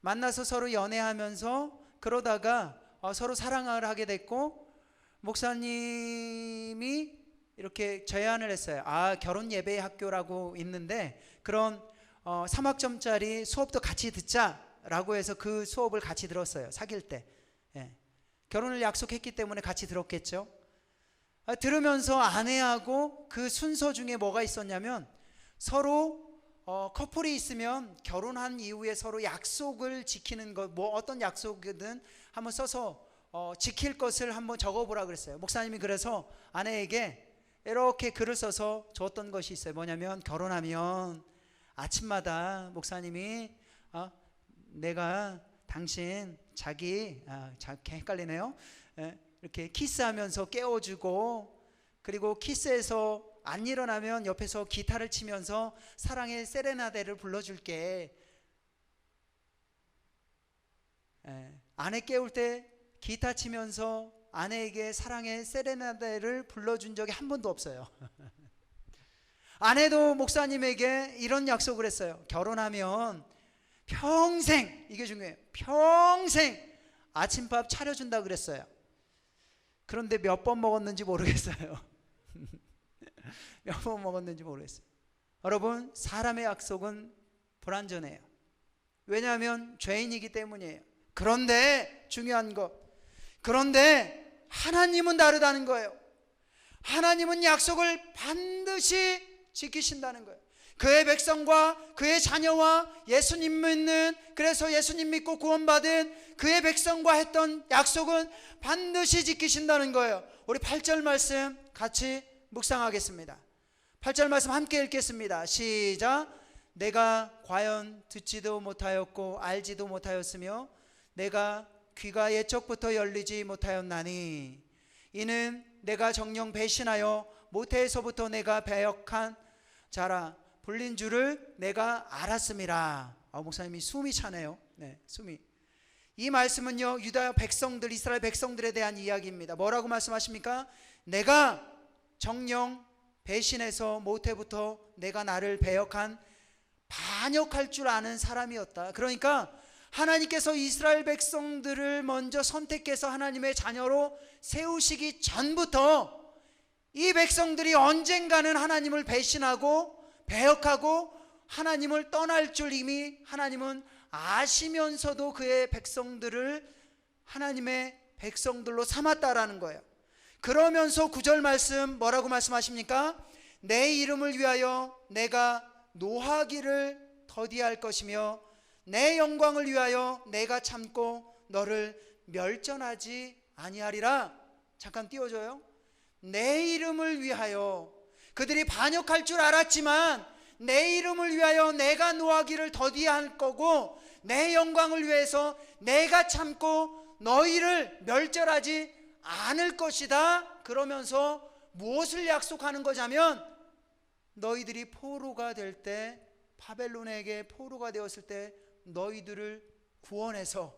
만나서 서로 연애하면서 그러다가 서로 사랑을 하게 됐고, 목사님이 이렇게 제안을 했어요. 결혼 예배 학교라고 있는데 그런 3학점짜리 수업도 같이 듣자라고 해서 그 수업을 같이 들었어요. 사귈 때. 예. 결혼을 약속했기 때문에 같이 들었겠죠. 들으면서 아내하고 그 순서 중에 뭐가 있었냐면, 서로 커플이 있으면 결혼한 이후에 서로 약속을 지키는 것, 뭐 어떤 약속이든 한번 써서 지킬 것을 한번 적어보라 그랬어요. 목사님이 그래서 아내에게 이렇게 글을 써서 줬던 것이 있어요. 뭐냐면, 결혼하면 아침마다 목사님이 내가 당신 자기 헷갈리네요. 이렇게 키스하면서 깨워주고, 그리고 키스해서 안 일어나면 옆에서 기타를 치면서 사랑의 세레나데를 불러줄게. 아내 깨울 때 기타 치면서 아내에게 사랑의 세레나데를 불러준 적이 한 번도 없어요. 아내도 목사님에게 이런 약속을 했어요. 결혼하면 평생, 이게 중요해요, 평생 아침밥 차려준다 그랬어요. 그런데 몇 번 먹었는지 모르겠어요. 몇 번 먹었는지 모르겠어요. 여러분, 사람의 약속은 불완전해요. 왜냐하면 죄인이기 때문이에요. 그런데 중요한 것, 그런데 하나님은 다르다는 거예요. 하나님은 약속을 반드시 지키신다는 거예요. 그의 백성과 그의 자녀와 예수님 믿는, 그래서 예수님 믿고 구원받은 그의 백성과 했던 약속은 반드시 지키신다는 거예요. 우리 8절 말씀 같이 묵상하겠습니다. 8절 말씀 함께 읽겠습니다. 시작. 내가 과연 듣지도 못하였고 알지도 못하였으며 내가 귀가 옛적부터 열리지 못하였나니 이는 내가 정녕 배신하여 모태에서부터 내가 배역한 자라 불린 줄을 내가 알았음이라. 목사님이 숨이 차네요. 네, 숨이. 이 말씀은요, 유다 백성들, 이스라엘 백성들에 대한 이야기입니다. 뭐라고 말씀하십니까? 내가 정녕 배신해서 모태부터 내가 나를 배역한 반역할 줄 아는 사람이었다. 그러니까 하나님께서 이스라엘 백성들을 먼저 선택해서 하나님의 자녀로 세우시기 전부터 이 백성들이 언젠가는 하나님을 배신하고 배역하고 하나님을 떠날 줄 이미 하나님은 아시면서도 그의 백성들을 하나님의 백성들로 삼았다라는 거예요. 그러면서 9절 말씀 뭐라고 말씀하십니까? 내 이름을 위하여 내가 노하기를 더디할 것이며 내 영광을 위하여 내가 참고 너를 멸전하지 아니하리라. 잠깐 띄워줘요. 내 이름을 위하여, 그들이 반역할 줄 알았지만 내 이름을 위하여 내가 노하기를 더디할 거고 내 영광을 위해서 내가 참고 너희를 멸절하지 않을 것이다. 그러면서 무엇을 약속하는 거냐면, 너희들이 포로가 될 때, 바벨론에게 포로가 되었을 때 너희들을 구원해서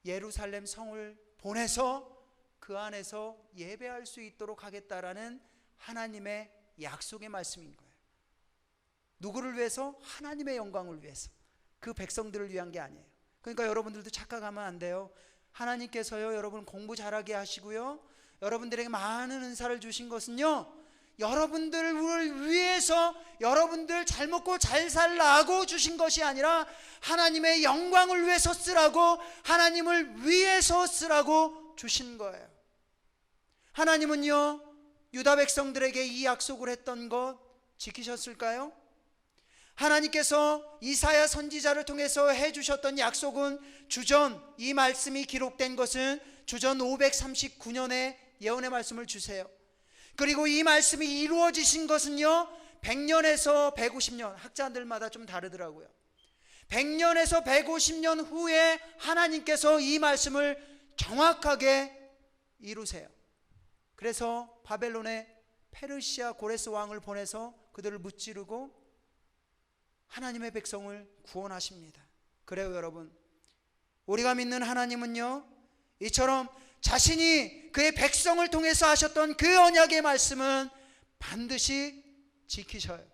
예루살렘 성을 보내서 그 안에서 예배할 수 있도록 하겠다라는 하나님의 약속의 말씀인 거예요. 누구를 위해서? 하나님의 영광을 위해서. 그 백성들을 위한 게 아니에요. 그러니까 여러분들도 착각하면 안 돼요. 하나님께서요, 여러분 공부 잘하게 하시고요, 여러분들에게 많은 은사를 주신 것은요, 여러분들을 위해서, 여러분들 잘 먹고 잘 살라고 주신 것이 아니라 하나님의 영광을 위해서 쓰라고, 하나님을 위해서 쓰라고 주신 거예요. 하나님은요, 유다 백성들에게 이 약속을 했던 것 지키셨을까요? 하나님께서 이사야 선지자를 통해서 해주셨던 약속은 주전, 이 말씀이 기록된 것은 주전 539년에 예언의 말씀을 주세요. 그리고 이 말씀이 이루어지신 것은요 100년에서 150년, 학자들마다 좀 다르더라고요. 100년에서 150년 후에 하나님께서 이 말씀을 정확하게 이루세요. 그래서 바벨론의 페르시아 고레스 왕을 보내서 그들을 무찌르고 하나님의 백성을 구원하십니다. 그래요, 여러분. 우리가 믿는 하나님은요, 이처럼 자신이 그의 백성을 통해서 하셨던 그 언약의 말씀은 반드시 지키셔요.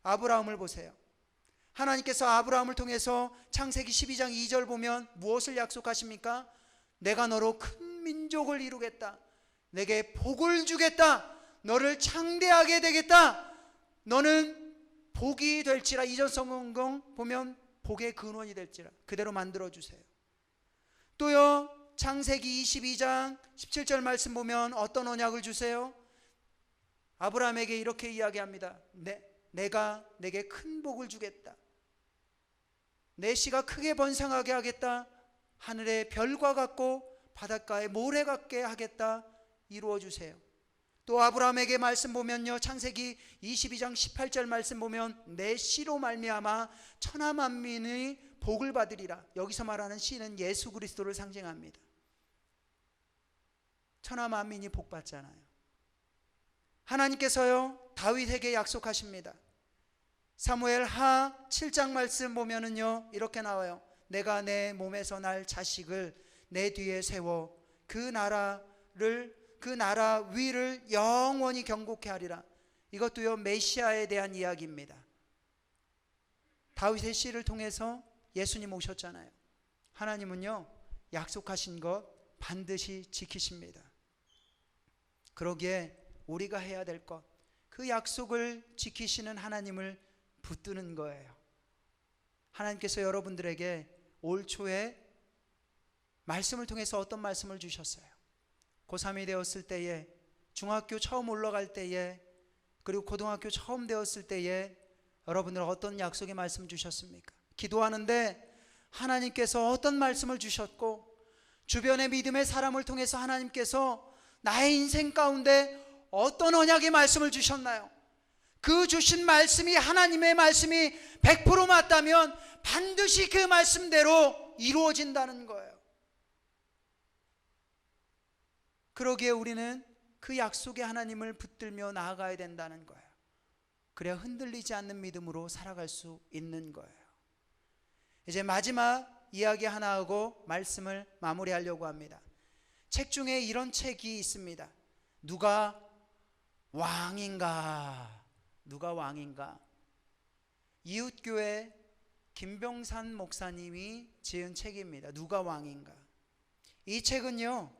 아브라함을 보세요. 하나님께서 아브라함을 통해서 창세기 12장 2절 보면 무엇을 약속하십니까? 내가 너로 큰 민족을 이루겠다. 내게 복을 주겠다. 너를 창대하게 되겠다. 너는 복이 될지라. 이전 성경 보면 복의 근원이 될지라. 그대로 만들어 주세요. 또요, 창세기 22장 17절 말씀 보면 어떤 언약을 주세요? 아브라함에게 이렇게 이야기합니다. 내가 내게 큰 복을 주겠다. 내 씨가 크게 번성하게 하겠다. 하늘의 별과 같고 바닷가의 모래 같게 하겠다. 이루어 주세요. 또 아브라함에게 말씀 보면요, 창세기 22장 18절 말씀 보면 내 씨로 말미암아 천하 만민의 복을 받으리라. 여기서 말하는 씨는 예수 그리스도를 상징합니다. 천하 만민이 복 받잖아요. 하나님께서요, 다윗에게 약속하십니다. 사무엘 하 7장 말씀 보면은요, 이렇게 나와요. 내가 내 몸에서 날 자식을 내 뒤에 세워 그 나라 위를 영원히 경고케 하리라. 이것도요, 메시아에 대한 이야기입니다. 다윗의 씨를 통해서 예수님 오셨잖아요. 하나님은요, 약속하신 것 반드시 지키십니다. 그러기에 우리가 해야 될 것, 그 약속을 지키시는 하나님을 붙드는 거예요. 하나님께서 여러분들에게 올 초에 말씀을 통해서 어떤 말씀을 주셨어요? 고3이 되었을 때에, 중학교 처음 올라갈 때에, 그리고 고등학교 처음 되었을 때에 여러분들 어떤 약속의 말씀 주셨습니까? 기도하는데 하나님께서 어떤 말씀을 주셨고, 주변의 믿음의 사람을 통해서 하나님께서 나의 인생 가운데 어떤 언약의 말씀을 주셨나요? 그 주신 말씀이, 하나님의 말씀이 100% 맞다면 반드시 그 말씀대로 이루어진다는 거예요. 그러기에 우리는 그 약속의 하나님을 붙들며 나아가야 된다는 거예요. 그래야 흔들리지 않는 믿음으로 살아갈 수 있는 거예요. 이제 마지막 이야기 하나 하고 말씀을 마무리하려고 합니다. 책 중에 이런 책이 있습니다. 누가 왕인가? 누가 왕인가? 이웃교회 김병산 목사님이 지은 책입니다. 누가 왕인가? 이 책은요,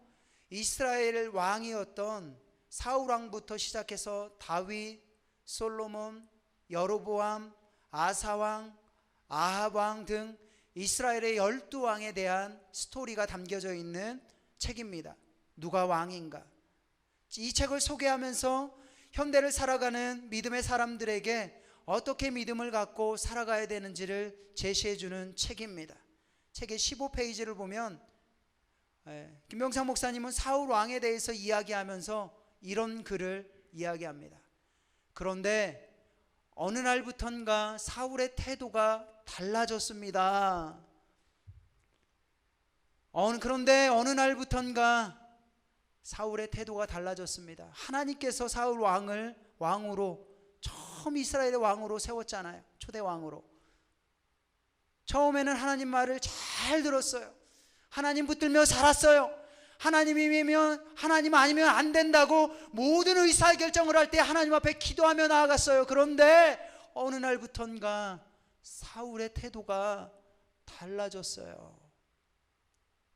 이스라엘 왕이었던 사울 왕부터 시작해서 다윗, 솔로몬, 여로보암, 아사왕, 아합왕 등 이스라엘의 12왕에 대한 스토리가 담겨져 있는 책입니다. 누가 왕인가? 이 책을 소개하면서 현대를 살아가는 믿음의 사람들에게 어떻게 믿음을 갖고 살아가야 되는지를 제시해주는 책입니다. 책의 15페이지를 보면 김병상 목사님은 사울 왕에 대해서 이야기하면서 이런 글을 이야기합니다. 그런데 어느 날부턴가 사울의 태도가 달라졌습니다. 그런데 어느 날부턴가 사울의 태도가 달라졌습니다. 하나님께서 사울 왕을 왕으로, 처음 이스라엘의 왕으로 세웠잖아요. 초대 왕으로. 처음에는 하나님 말을 잘 들었어요. 하나님 붙들며 살았어요. 하나님이면, 하나님 아니면 안 된다고 모든 의사결정을 할 때 하나님 앞에 기도하며 나아갔어요. 그런데 어느 날부턴가 사울의 태도가 달라졌어요.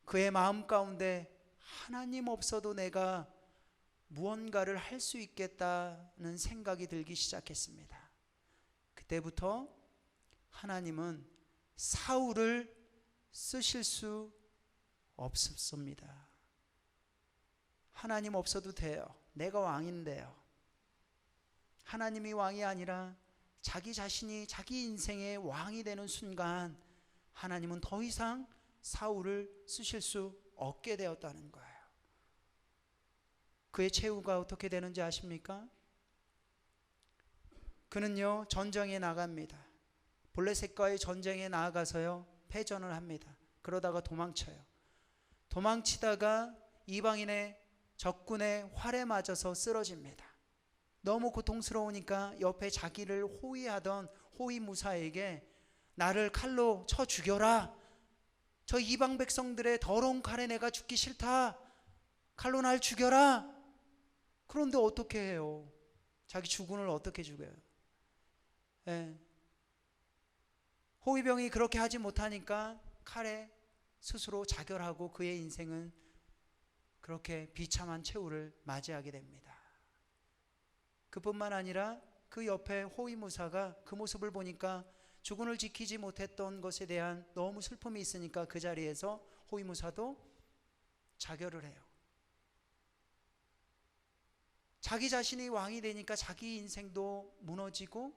그의 마음 가운데 하나님 없어도 내가 무언가를 할 수 있겠다는 생각이 들기 시작했습니다. 그때부터 하나님은 사울을 쓰실 수 없었습니다. 하나님 없어도 돼요. 내가 왕인데요. 하나님이 왕이 아니라 자기 자신이 자기 인생의 왕이 되는 순간 하나님은 더 이상 사울을 쓰실 수 없게 되었다는 거예요. 그의 최후가 어떻게 되는지 아십니까? 그는요, 전쟁에 나갑니다. 블레셋과의 전쟁에 나아가서요, 패전을 합니다. 그러다가 도망쳐요. 도망치다가 이방인의 적군의 활에 맞아서 쓰러집니다. 너무 고통스러우니까 옆에 자기를 호위하던 호위무사에게 나를 칼로 쳐 죽여라. 저 이방 백성들의 더러운 칼에 내가 죽기 싫다. 칼로 날 죽여라. 그런데 어떻게 해요? 자기 주군을 어떻게 죽여요? 예. 호위병이 그렇게 하지 못하니까 칼에 스스로 자결하고 그의 인생은 그렇게 비참한 최후를 맞이하게 됩니다. 그뿐만 아니라 그 옆에 호위무사가 그 모습을 보니까 주군을 지키지 못했던 것에 대한 너무 슬픔이 있으니까 그 자리에서 호위무사도 자결을 해요. 자기 자신이 왕이 되니까 자기 인생도 무너지고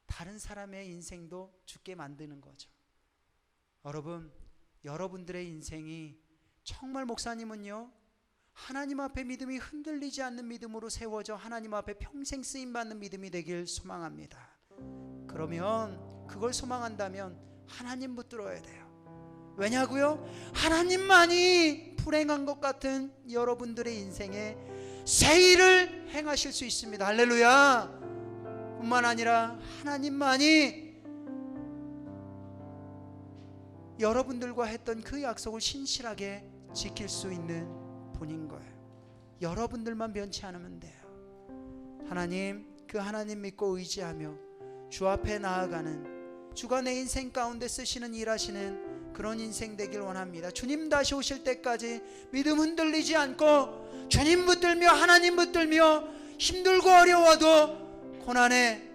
다른 사람의 인생도 죽게 만드는 거죠. 여러분, 여러분들의 인생이 정말 목사님은요, 하나님 앞에 믿음이 흔들리지 않는 믿음으로 세워져 하나님 앞에 평생 쓰임받는 믿음이 되길 소망합니다. 그러면 그걸 소망한다면 하나님 붙들어야 돼요. 왜냐고요? 하나님만이 불행한 것 같은 여러분들의 인생에 새 일을 행하실 수 있습니다. 할렐루야. 뿐만 아니라 하나님만이 여러분들과 했던 그 약속을 신실하게 지킬 수 있는 분인 거예요. 여러분들만 변치 않으면 돼요. 하나님, 그 하나님 믿고 의지하며 주 앞에 나아가는, 주가 내 인생 가운데 쓰시는 일하시는 그런 인생 되길 원합니다. 주님 다시 오실 때까지 믿음 흔들리지 않고 주님 붙들며 하나님 붙들며 힘들고 어려워도 고난의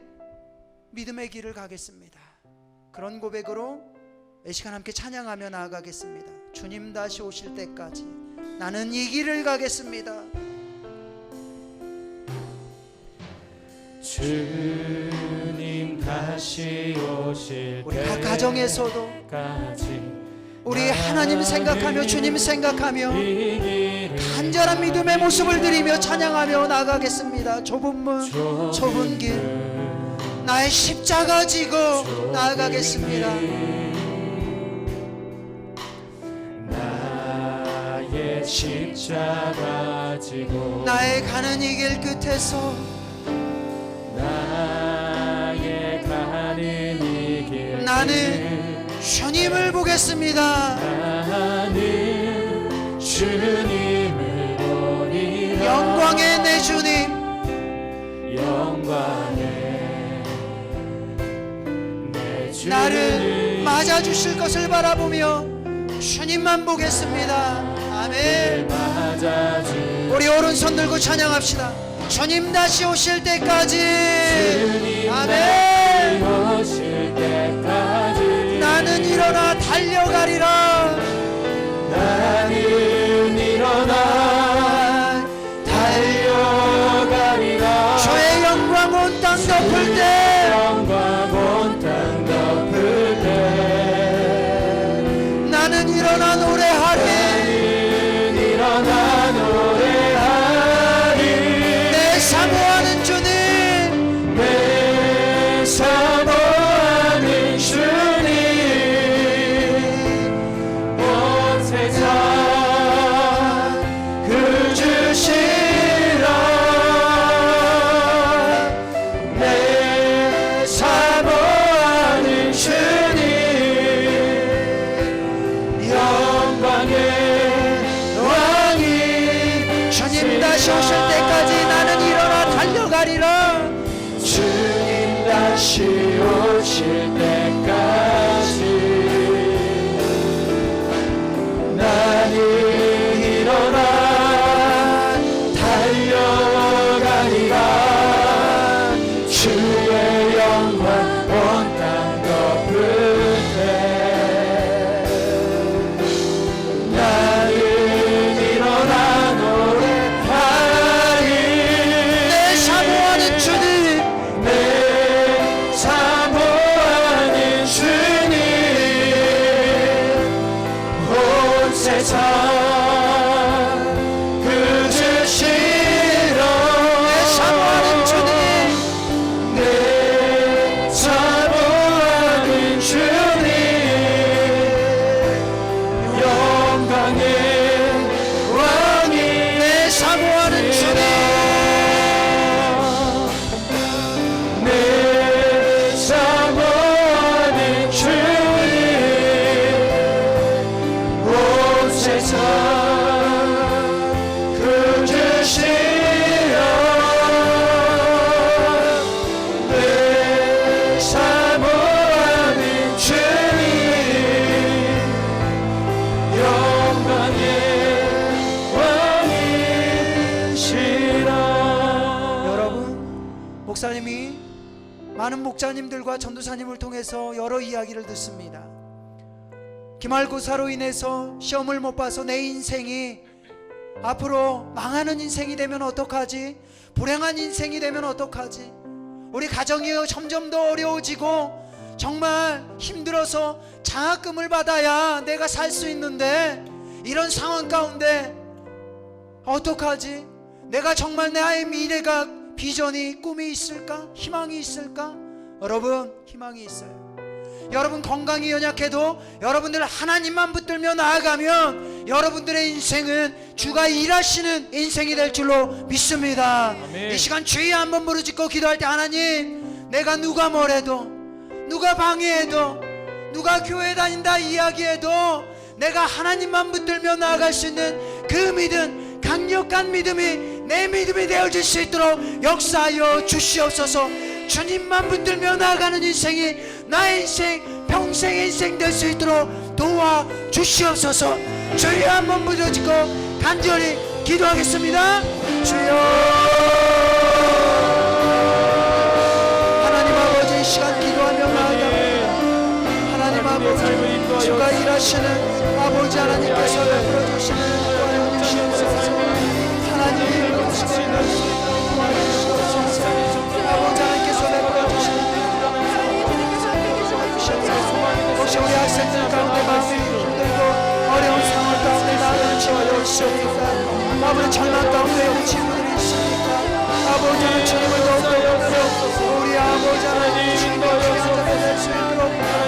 믿음의 길을 가겠습니다. 그런 고백으로 이 시간 함께 찬양하며 나아가겠습니다. 주님 다시 오실 때까지 나는 이 길을 가겠습니다. 주님 다시 오실 우리 각 가정에서도 때까지 우리 하나님 생각하며 주님 생각하며 간절한 믿음의 모습을 드리며 찬양하며 나아가겠습니다. 좁은 문 좁은 길 나의 십자가 지고 나아가겠습니다. 나의 십자가 지고 나의 가는 이 길 끝에서 나의 가는 이 길 나는 주님을 보겠습니다. 나는 주님을 보리라. 영광의 내 주님, 영광의 내 주님 나를 맞아주실 것을 바라보며 주님만 보겠습니다. 아멘. 맞아주 우리 오른손 들고 찬양합시다. 주님 다시 오실 때까지. 주님 아멘. 다시 오실 때까지 나는 일어나 달려가리라. 나는 일어나 달려가리라. 주의 영광 온 땅 덮을 때 영광 온 땅 덮을 때 나는 일어나 노래하리. 나는 일어나 노래하리. 내 사모하는 주님, 내 사모하는 주님 온 세상 그 주시라. 내 사모하는 주님 영광의 왕이 주님 다시 오실 때까지 나는 일어나 달려가리라. 주님 다시 오실 때까지 나는 일어나 달려가리라. 주의 영광 온 땅 덮을 때 나는 일어나 노래하리. 내 사모하는 주님, 내 사모하는 주시려 내 사모하는 주님 영광의 왕이시라. 여러분, 목사님이 많은 목자님들과 전도사님을 통해서 여러 이야기를 듣습니다. 기말고사로 인해서 시험을 못 봐서 내 인생이 앞으로 망하는 인생이 되면 어떡하지? 불행한 인생이 되면 어떡하지? 우리 가정이 점점 더 어려워지고 정말 힘들어서 장학금을 받아야 내가 살 수 있는데 이런 상황 가운데 어떡하지? 내가 정말 내 아이의 미래가 비전이 꿈이 있을까? 희망이 있을까? 여러분, 희망이 있어요. 여러분 건강이 연약해도 여러분들 하나님만 붙들며 나아가면 여러분들의 인생은 주가 일하시는 인생이 될 줄로 믿습니다. 아멘. 이 시간 주의 한번 부르짖고 기도할 때 하나님, 내가 누가 뭐래도, 누가 방해해도, 누가 교회 다닌다 이야기해도 내가 하나님만 붙들며 나아갈 수 있는 그 믿음, 강력한 믿음이 내 믿음이 되어질 수 있도록 역사하여 주시옵소서. 주님만 붙들며 나아가는 인생이 나의 인생, 평생의 인생 될 수 있도록 도와 주시옵소서. 주여 한번 부르짖고 간절히 기도하겠습니다. 주여, 하나님 아버지, 이 시간 기도하며 나아갑니다. 하나님 아버지, 주가 일하시는 아버지 하나님께서 베풀어 주시는 도와여 주시옵소서. 하나님 아버지 하나님께서 베풀어 주시는 혹시 우리 학생들 가운데 마음이 힘들고 어려운 상황 가운데 나아가는 친구들 있습니까? 아버지 절망 가운데 있는 친구들이 있습니까? 아버지 하나님 주님을 더욱더 붙들어 우리 아버지 하나님 주님의 귀한 자가 될 수 있도록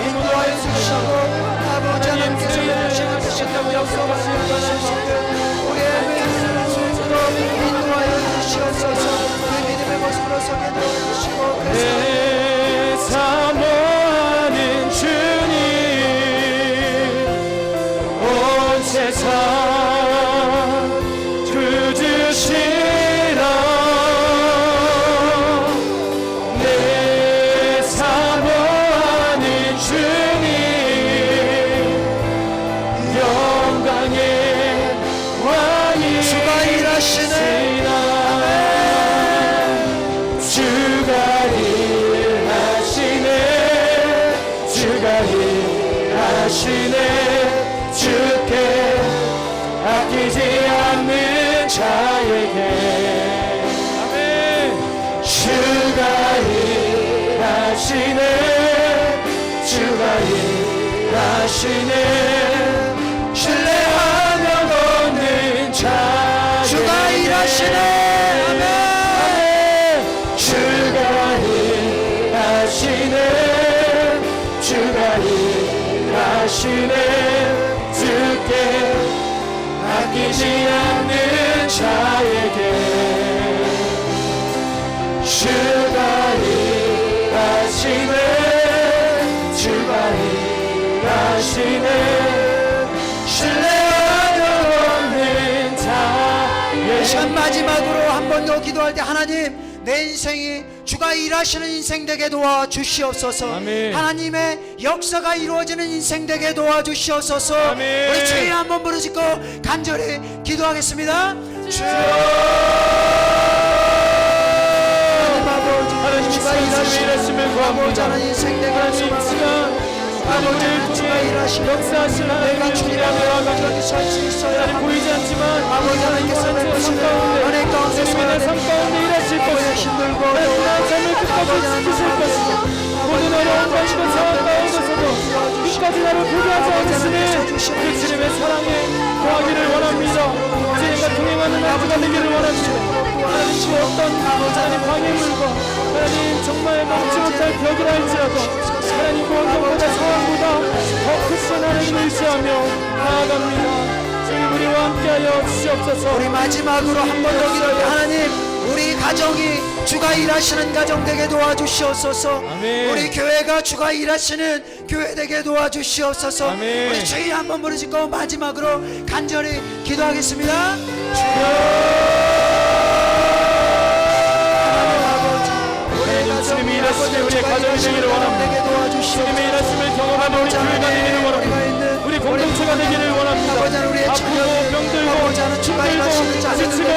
인도하여 주시고 아버지 하나님께서 베푸시는 주신다고 약속하시는 우리의 믿음을 할 수 있도록 인도하여 주시옵소서. 그 믿음의 모습으로 서게 도와주시고 내 사모하는 주님 온 세상 주주시라. 내 사모하는 주님 영광의 왕이 주가 일하시는 주가 일하시네, 주가 일하시네. 주께 아끼지 않는 자에게 아멘. 주가 일하시네, 주가 일하시네. 신뢰하며 걷는 자에게 주가 일하시네. 아멘. 주가 일하시네, 주가 일하시네. 주께 아끼지 않는 자에게 주가 일하시네, 주가 일하시네. 신뢰하며 걷는 자에게. 이 시간 마지막으로 한 번 더 기도할 때 하나님, 내 인생이 주가 일하시는 인생 되게 도와주시옵소서. 아멘. 하나님의 역사가 이루어지는 인생 되게 도와주시옵소서. 아멘. 우리 주의 한번 부르짖고 간절히 기도하겠습니다. 주여, 하나님 주가 일하시는 아버지 하나님 인생 되게 도와주시옵소서. 아버지 주가 일하시는 역사하신 내가 주님이라며 여기 설 수 있어야 하나님 보이지 않지만 아버지 하나님께서 베푸시는 은혜 가운데 주님의 삶 가운데 일하실 것이고 힘들고 나의 삶을 끝까지 지키실 것이고 모든 어려운 가운데 상황 가운데서도 끝까지 나를 포기하지 않으시는 그 주님의 사랑에 거하기를 원합니다. 주님과 동행하는 아버지가 되기를 원합니다. 하나님 그 어떤 하나님 방해물과 하나님 정말 막지 못할 벽이라 할지라도 하나님 그 환경보다 상황보다 더 크신 하나님을 의지하며 나아갑니다. 주님 우리와 함께하여 주시옵소서. 우리 마지막으로 한 번 더 기도할 때 하나님, 우리 가정이 주가 일하시는 가정 되게 도와주시옵소서. 아멘. 우리 교회가 주가 일하시는 교회 되게 도와주시옵소서. 아멘. 우리 주의 한번 부르짖고 마지막으로 간절히 기도하겠습니다. 하나님 주님이 일하시며 우리의 가정이 되기를 원합니다. 주님의 일하심을 경험하는 우리 교회가 되기를 원합니다. 우리 공동체가 되기를 원합니다. 아프고 병들고 힘들고 지치고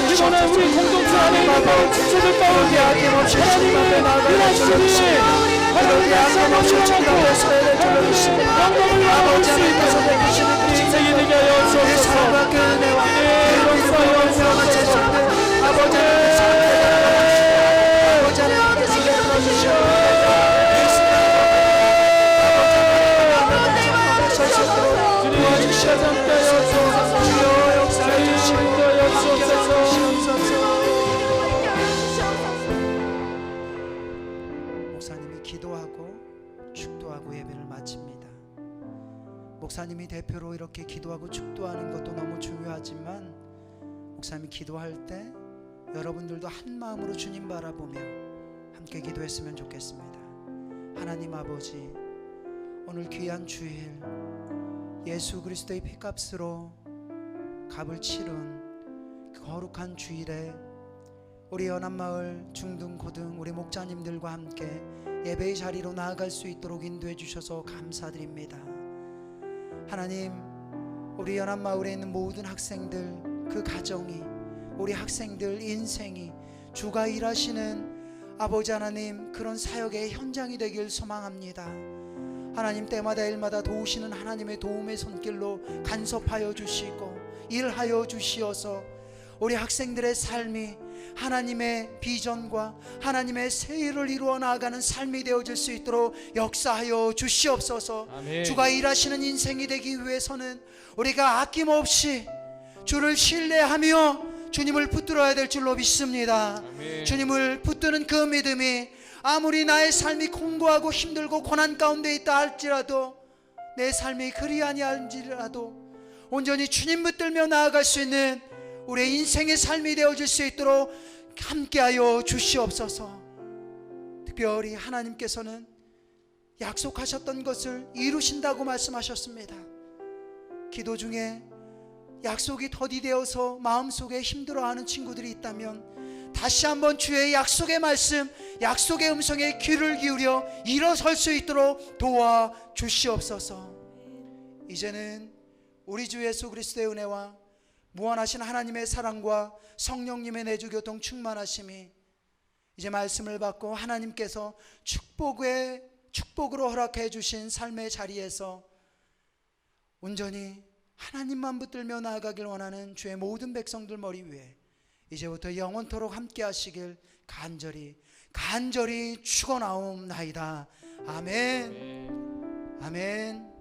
피곤한 우리 공동체 안에 있는 모든 지체들 가운데 하나님의 일하심이 하나님의 약속을 확고 영광을 나올 수 있는 우리 인생이 되게 하여 주옵소서. 용서하여 주옵소서. 목사님이 기도하고 축도하고 예배를 마칩니다. 목사님이 대표로 이렇게 기도하고 축도하는 것도 너무 중요하지만 목사님이 기도할 때 여러분들도 한 마음으로 주님 바라보며 함께 기도했으면 좋겠습니다. 하나님 아버지, 오늘 귀한 주일 예수 그리스도의 피값으로 값을 치른 그 거룩한 주일에 우리 연합마을 중등 고등 우리 목자님들과 함께 예배의 자리로 나아갈 수 있도록 인도해 주셔서 감사드립니다. 하나님, 우리 연합마을에 있는 모든 학생들, 그 가정이, 우리 학생들 인생이 주가 일하시는 아버지 하나님 그런 사역의 현장이 되길 소망합니다. 하나님, 때마다 일마다 도우시는 하나님의 도움의 손길로 간섭하여 주시고 일하여 주시어서 우리 학생들의 삶이 하나님의 비전과 하나님의 새 일을 이루어 나아가는 삶이 되어질 수 있도록 역사하여 주시옵소서. 아멘. 주가 일하시는 인생이 되기 위해서는 우리가 아낌없이 주를 신뢰하며 주님을 붙들어야 될 줄로 믿습니다. 아멘. 주님을 붙드는 그 믿음이 아무리 나의 삶이 공고하고 힘들고 고난 가운데 있다 할지라도, 내 삶이 그리 아니할지라도 온전히 주님 붙들며 나아갈 수 있는 우리의 인생의 삶이 되어질 수 있도록 함께하여 주시옵소서. 특별히 하나님께서는 약속하셨던 것을 이루신다고 말씀하셨습니다. 기도 중에 약속이 더디되어서 마음속에 힘들어하는 친구들이 있다면 다시 한번 주의 약속의 말씀, 약속의 음성에 귀를 기울여 일어설 수 있도록 도와주시옵소서. 이제는 우리 주 예수 그리스도의 은혜와 무한하신 하나님의 사랑과 성령님의 내주교통 충만하심이 이제 말씀을 받고 하나님께서 축복으로 허락해 주신 삶의 자리에서 온전히 하나님만 붙들며 나아가길 원하는 주의 모든 백성들 머리 위에 이제부터 영원토록 함께 하시길 간절히 축원하옵나이다. 아멘. 아멘.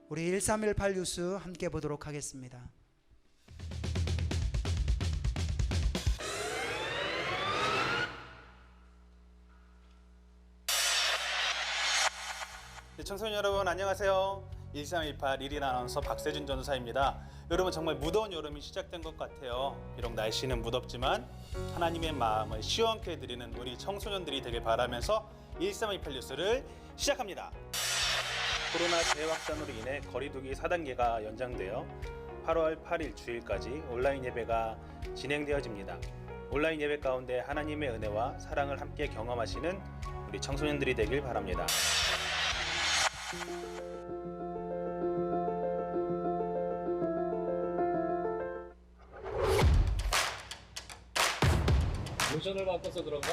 우리 1318 뉴스 함께 보도록 하겠습니다. 청소년 여러분 안녕하세요. 1318 1일 아나운서 박세준 전도사입니다. 여러분, 정말 무더운 여름이 시작된 것 같아요. 비록 날씨는 무덥지만 하나님의 마음을 시원케 해드리는 우리 청소년들이 되길 바라면서 1318 뉴스를 시작합니다. 코로나 재확산으로 인해 거리두기 4단계가 연장되어 8월 8일 주일까지 온라인 예배가 진행되어집니다. 온라인 예배 가운데 하나님의 은혜와 사랑을 함께 경험하시는 우리 청소년들이 되길 바랍니다. 모션을 바꿔서 그런가?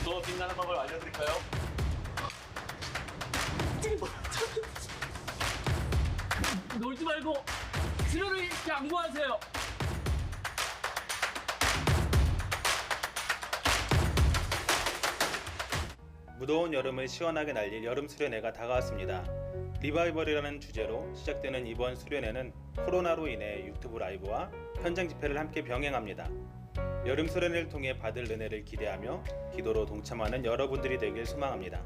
더 빛나는 방법을 알려드릴까요? 놀지 말고 수료를 양보하세요. 무더운 여름을 시원하게 날릴 여름 수련회가 다가왔습니다. 리바이벌이라는 주제로 시작되는 이번 수련회는 코로나로 인해 유튜브 라이브와 현장 집회를 함께 병행합니다. 여름 수련회를 통해 받을 은혜를 기대하며 기도로 동참하는 여러분들이 되길 소망합니다.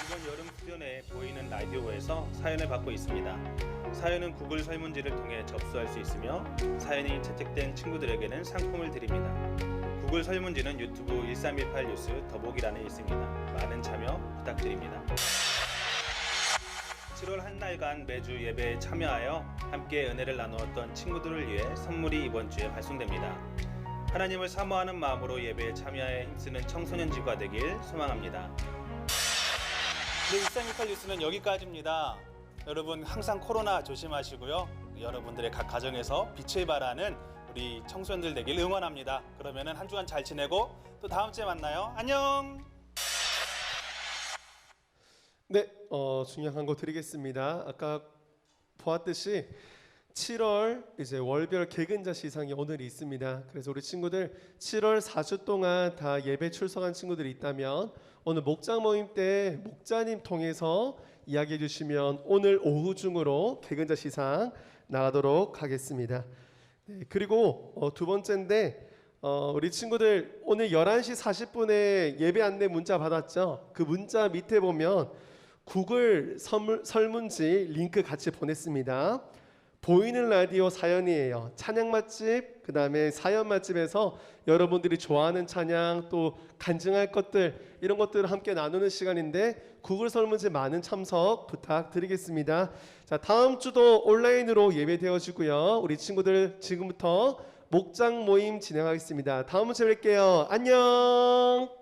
이번 여름 수련회에 보이는 라디오에서 사연을 받고 있습니다. 사연은 구글 설문지를 통해 접수할 수 있으며 사연이 채택된 친구들에게는 상품을 드립니다. 구글 설문지는 유튜브 1318 뉴스 더보기란에 있습니다. 많은 참여 부탁드립니다. 7월 한 달간 매주 예배에 참여하여 함께 은혜를 나누었던 친구들을 위해 선물이 이번 주에 발송됩니다. 하나님을 사모하는 마음으로 예배에 참여하여 힘쓰는 청소년지구가 되길 소망합니다. 네, 1318 뉴스는 여기까지입니다. 여러분 항상 코로나 조심하시고요. 여러분들의 각 가정에서 빛을 발하는 우리 청소년들 되길 응원합니다. 그러면은 한 주간 잘 지내고 또 다음 주에 만나요. 안녕. 네, 중요한 거 드리겠습니다. 아까 보았듯이 7월 이제 월별 개근자 시상이 오늘 있습니다. 그래서 우리 친구들 7월 4주 동안 다 예배 출석한 친구들이 있다면 오늘 목장 모임 때 목자님 통해서 이야기해 주시면 오늘 오후 중으로 개근자 시상 나가도록 하겠습니다. 네, 그리고 두 번째인데 우리 친구들 오늘 11시 40분에 예배 안내 문자 받았죠? 그 문자 밑에 보면 구글 설문지 링크 같이 보냈습니다. 보이는 라디오 사연이에요. 찬양 맛집, 그 다음에 사연 맛집에서 여러분들이 좋아하는 찬양 또 간증할 것들 이런 것들을 함께 나누는 시간인데 구글 설문지 많은 참석 부탁드리겠습니다. 자, 다음 주도 온라인으로 예배되어지고요. 우리 친구들 지금부터 목장 모임 진행하겠습니다. 다음 주에 뵐게요. 안녕.